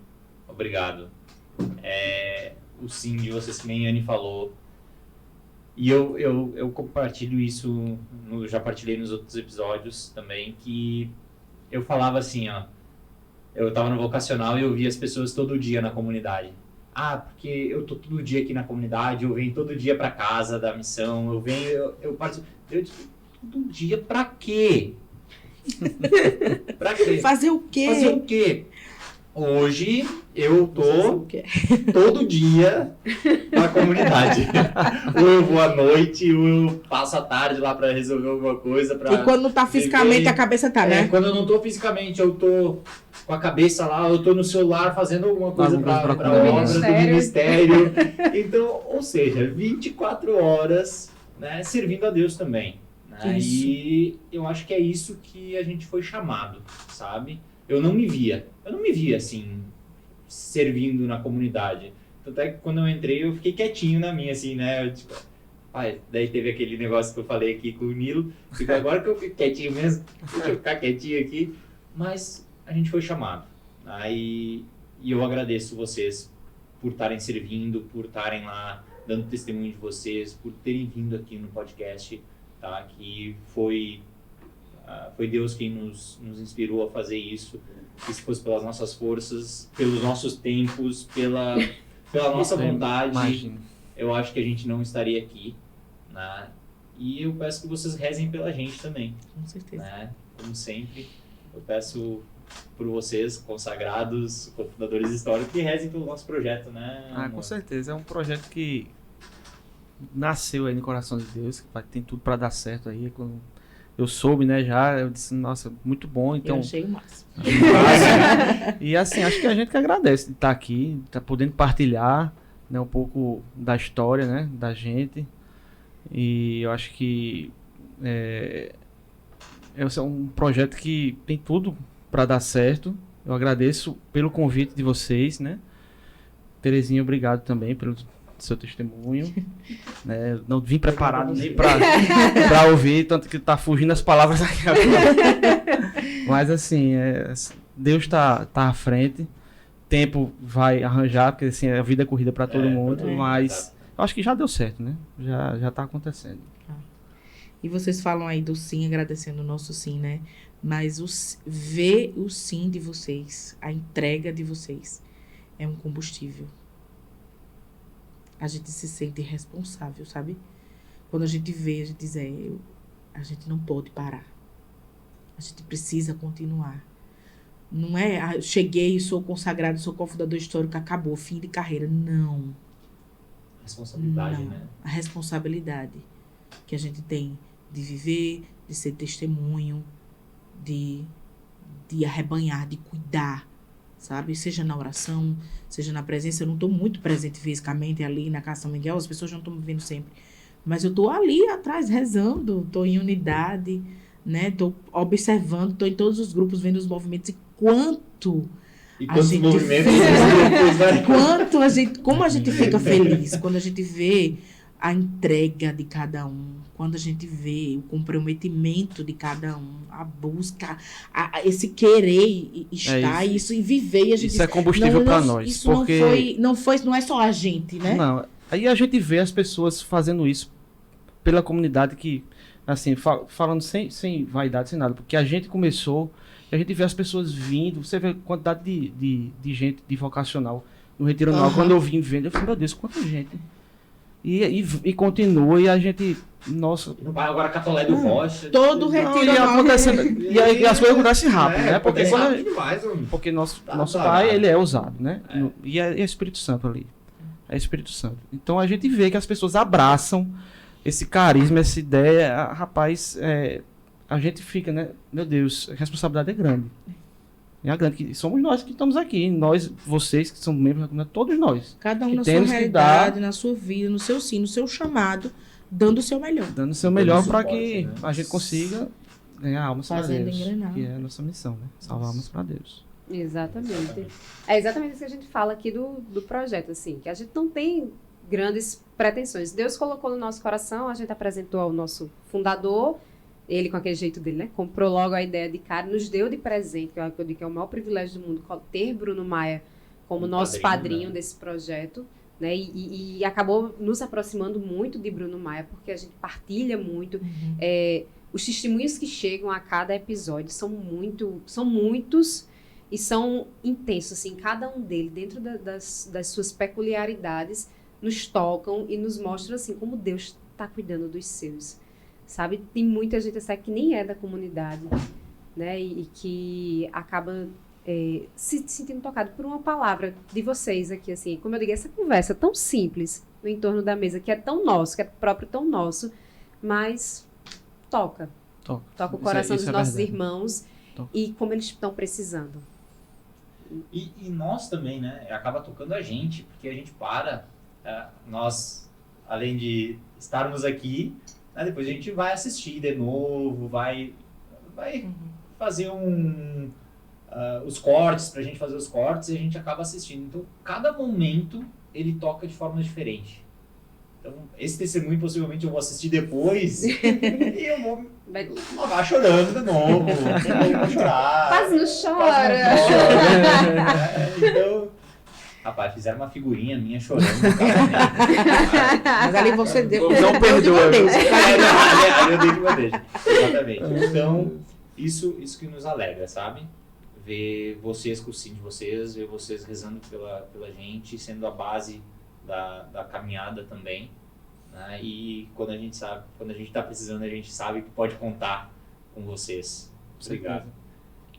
Obrigado. O sim de vocês, que nem a Anne falou. E eu compartilho isso, já partilhei nos outros episódios também, que eu falava assim, ó, eu tava no vocacional e eu via as pessoas todo dia na comunidade. Porque eu tô todo dia aqui na comunidade, eu venho todo dia pra casa da missão, eu participo. Eu disse, todo dia pra quê? Pra quê? Fazer o quê? Hoje eu tô todo dia na comunidade. Ou eu vou à noite, ou eu passo a tarde lá pra resolver alguma coisa. E quando não tá fisicamente, a cabeça tá, né? Quando eu não tô fisicamente, eu tô com a cabeça lá, eu tô no celular fazendo alguma coisa pra obra do ministério. Então, ou seja, 24 horas, né, servindo a Deus também. Né? E eu acho que é isso que a gente foi chamado, sabe? Eu não me via assim, servindo na comunidade. Tanto é que quando eu entrei, eu fiquei quietinho na minha, assim, né? Daí teve aquele negócio que eu falei aqui com o Nilo. Agora que eu fico quietinho mesmo, deixa eu ficar quietinho aqui. Mas a gente foi chamado. E eu agradeço vocês por estarem servindo, por estarem lá dando testemunho de vocês, por terem vindo aqui no podcast, tá? Que foi Deus quem nos inspirou a fazer isso. Que se fosse pelas nossas forças, pelos nossos tempos, pela nossa vontade, Imagina. eu acho que a gente não estaria aqui. Né? E eu peço que vocês rezem pela gente também. Com certeza. Né? Como sempre, eu peço por vocês, consagrados, cofundadores históricos, que rezem pelo nosso projeto. Né, com certeza. É um projeto que nasceu aí no coração de Deus, que tem tudo para dar certo aí. Quando eu soube, né, eu disse, nossa, muito bom. Então, eu achei o máximo. E assim, acho que a gente que agradece de estar aqui, estar podendo partilhar, né, um pouco da história, né, da gente. E eu acho que é um projeto que tem tudo para dar certo. Eu agradeço pelo convite de vocês, né? Terezinha, obrigado também pelo seu testemunho. Né? Não vim preparado nem para ouvir, tanto que tá fugindo as palavras aqui agora. Mas assim, Deus tá à frente. Tempo vai arranjar, porque assim, a vida é corrida para todo mundo, mas eu acho que já deu certo, né? Já tá acontecendo. E vocês falam aí do sim, agradecendo o nosso sim, né? Mas ver o sim de vocês, a entrega de vocês, é um combustível. A gente se sente responsável, sabe? Quando a gente vê, a gente diz, a gente não pode parar. A gente precisa continuar. Não é, cheguei, sou consagrado, sou cofundador histórico, acabou, fim de carreira. Não. Responsabilidade, Não. né? A responsabilidade que a gente tem de viver, de ser testemunho, de arrebanhar, de cuidar, sabe? Seja na oração, seja na presença. Eu não estou muito presente fisicamente ali na Casa São Miguel, as pessoas não estão me vendo sempre. Mas eu estou ali atrás, rezando, estou em unidade, né? Estou observando, estou em todos os grupos, vendo os movimentos e quanto E a quantos gente movimentos como a gente fica feliz quando a gente vê a entrega de cada um, quando a gente vê o comprometimento de cada um, a busca, esse querer estar isso e viver. E a gente isso é combustível para nós. Isso porque não é só a gente, né? Não, aí a gente vê as pessoas fazendo isso pela comunidade que, assim, falando sem vaidade, sem nada, porque a gente começou, a gente vê as pessoas vindo, você vê a quantidade de gente, de vocacional no Retiro Anual. Quando eu vim vendo, eu falei, meu Deus, quanta gente. E continua, e a gente, nossa... Não vai agora Catolé do Rocha. Todo o Retiro e Anual. e aí as coisas acontecem rápido, né? Porque, demais, porque nosso Tá pai, barato. ele é usado, né? E é Espírito Santo ali. É Espírito Santo. Então a gente vê que as pessoas abraçam esse carisma, essa ideia. Rapaz, a gente fica, né? Meu Deus, a responsabilidade é grande. É grande. Que somos nós que estamos aqui. Nós, vocês que são membros da comunidade, todos nós. Cada um que na sua temos que realidade, na sua vida, no seu sim, no seu chamado, dando o seu melhor. Dando o seu melhor para suporte, que né? a gente consiga ganhar almas para Fazendo Deus. engrenar. Que é a nossa missão, né? Salvar almas para Deus. Exatamente. É exatamente isso que a gente fala aqui do projeto, assim, que a gente não tem grandes pretensões. Deus colocou no nosso coração, a gente apresentou ao nosso fundador, ele com aquele jeito dele, né? Comprou logo a ideia de cara, nos deu de presente, que eu digo que é o maior privilégio do mundo, ter Bruno Maia como nosso padrinho né? desse projeto, né? E acabou nos aproximando muito de Bruno Maia, porque a gente partilha muito. Os testemunhos que chegam a cada episódio são muitos e são intensos, assim, cada um deles, dentro das suas peculiaridades, nos tocam e nos mostram, assim, como Deus está cuidando dos seus, sabe? Tem muita gente assim, que nem é da comunidade, né? E que acaba se sentindo tocado por uma palavra de vocês aqui, assim. Como eu digo, essa conversa tão simples no entorno da mesa, que é tão nosso, que é próprio tão nosso, mas toca o coração dos nossos irmãos e como eles estão precisando. E nós também, né? Acaba tocando a gente, porque a gente nós, além de estarmos aqui, né, depois a gente vai assistir de novo, vai fazer os cortes, pra gente fazer os cortes, e a gente acaba assistindo. Então, cada momento, ele toca de forma diferente. Então, esse testemunho, possivelmente, eu vou assistir depois e eu vou acabar chorando de novo. Vou chorar. Quase não chora. Então, rapaz, fizeram uma figurinha minha chorando no casamento. Mas ali você deu. Não perdoa. Ali eu dei de bandeja. Exatamente. Então, isso que nos alegra, sabe? Ver vocês com o sim de vocês, ver vocês rezando pela gente, sendo a base da caminhada também, né? E quando a gente está precisando, a gente sabe que pode contar com vocês. Obrigado.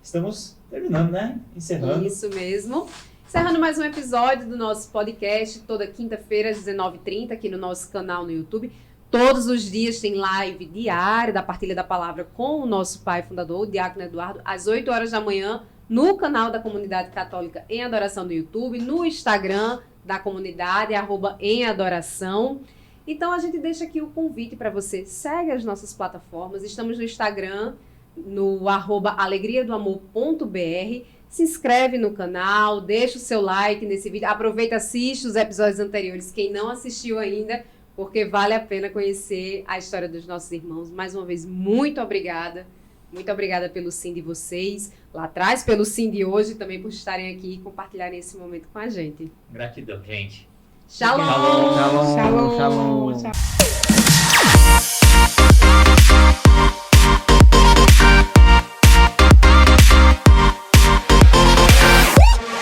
Estamos terminando, né? Encerrando. Isso mesmo. Encerrando mais um episódio do nosso podcast, toda quinta-feira, às 19h30, aqui no nosso canal no YouTube. Todos os dias tem live diária da Partilha da Palavra com o nosso pai fundador, o Diácono Eduardo, às 8 horas da manhã, no canal da Comunidade Católica em Adoração do YouTube, no Instagram da comunidade, @emadoração. Então a gente deixa aqui o convite para você. Segue as nossas plataformas. Estamos no Instagram no @alegriadoamor.br. Se inscreve no canal, deixa o seu like nesse vídeo. Aproveita, assiste os episódios anteriores, quem não assistiu ainda, porque vale a pena conhecer a história dos nossos irmãos. Mais uma vez, muito obrigada. Muito obrigada pelo sim de vocês, lá atrás, pelo sim de hoje, também por estarem aqui e compartilharem esse momento com a gente. Gratidão, gente. Shalom! Shalom, Shalom. shalom. Shalom.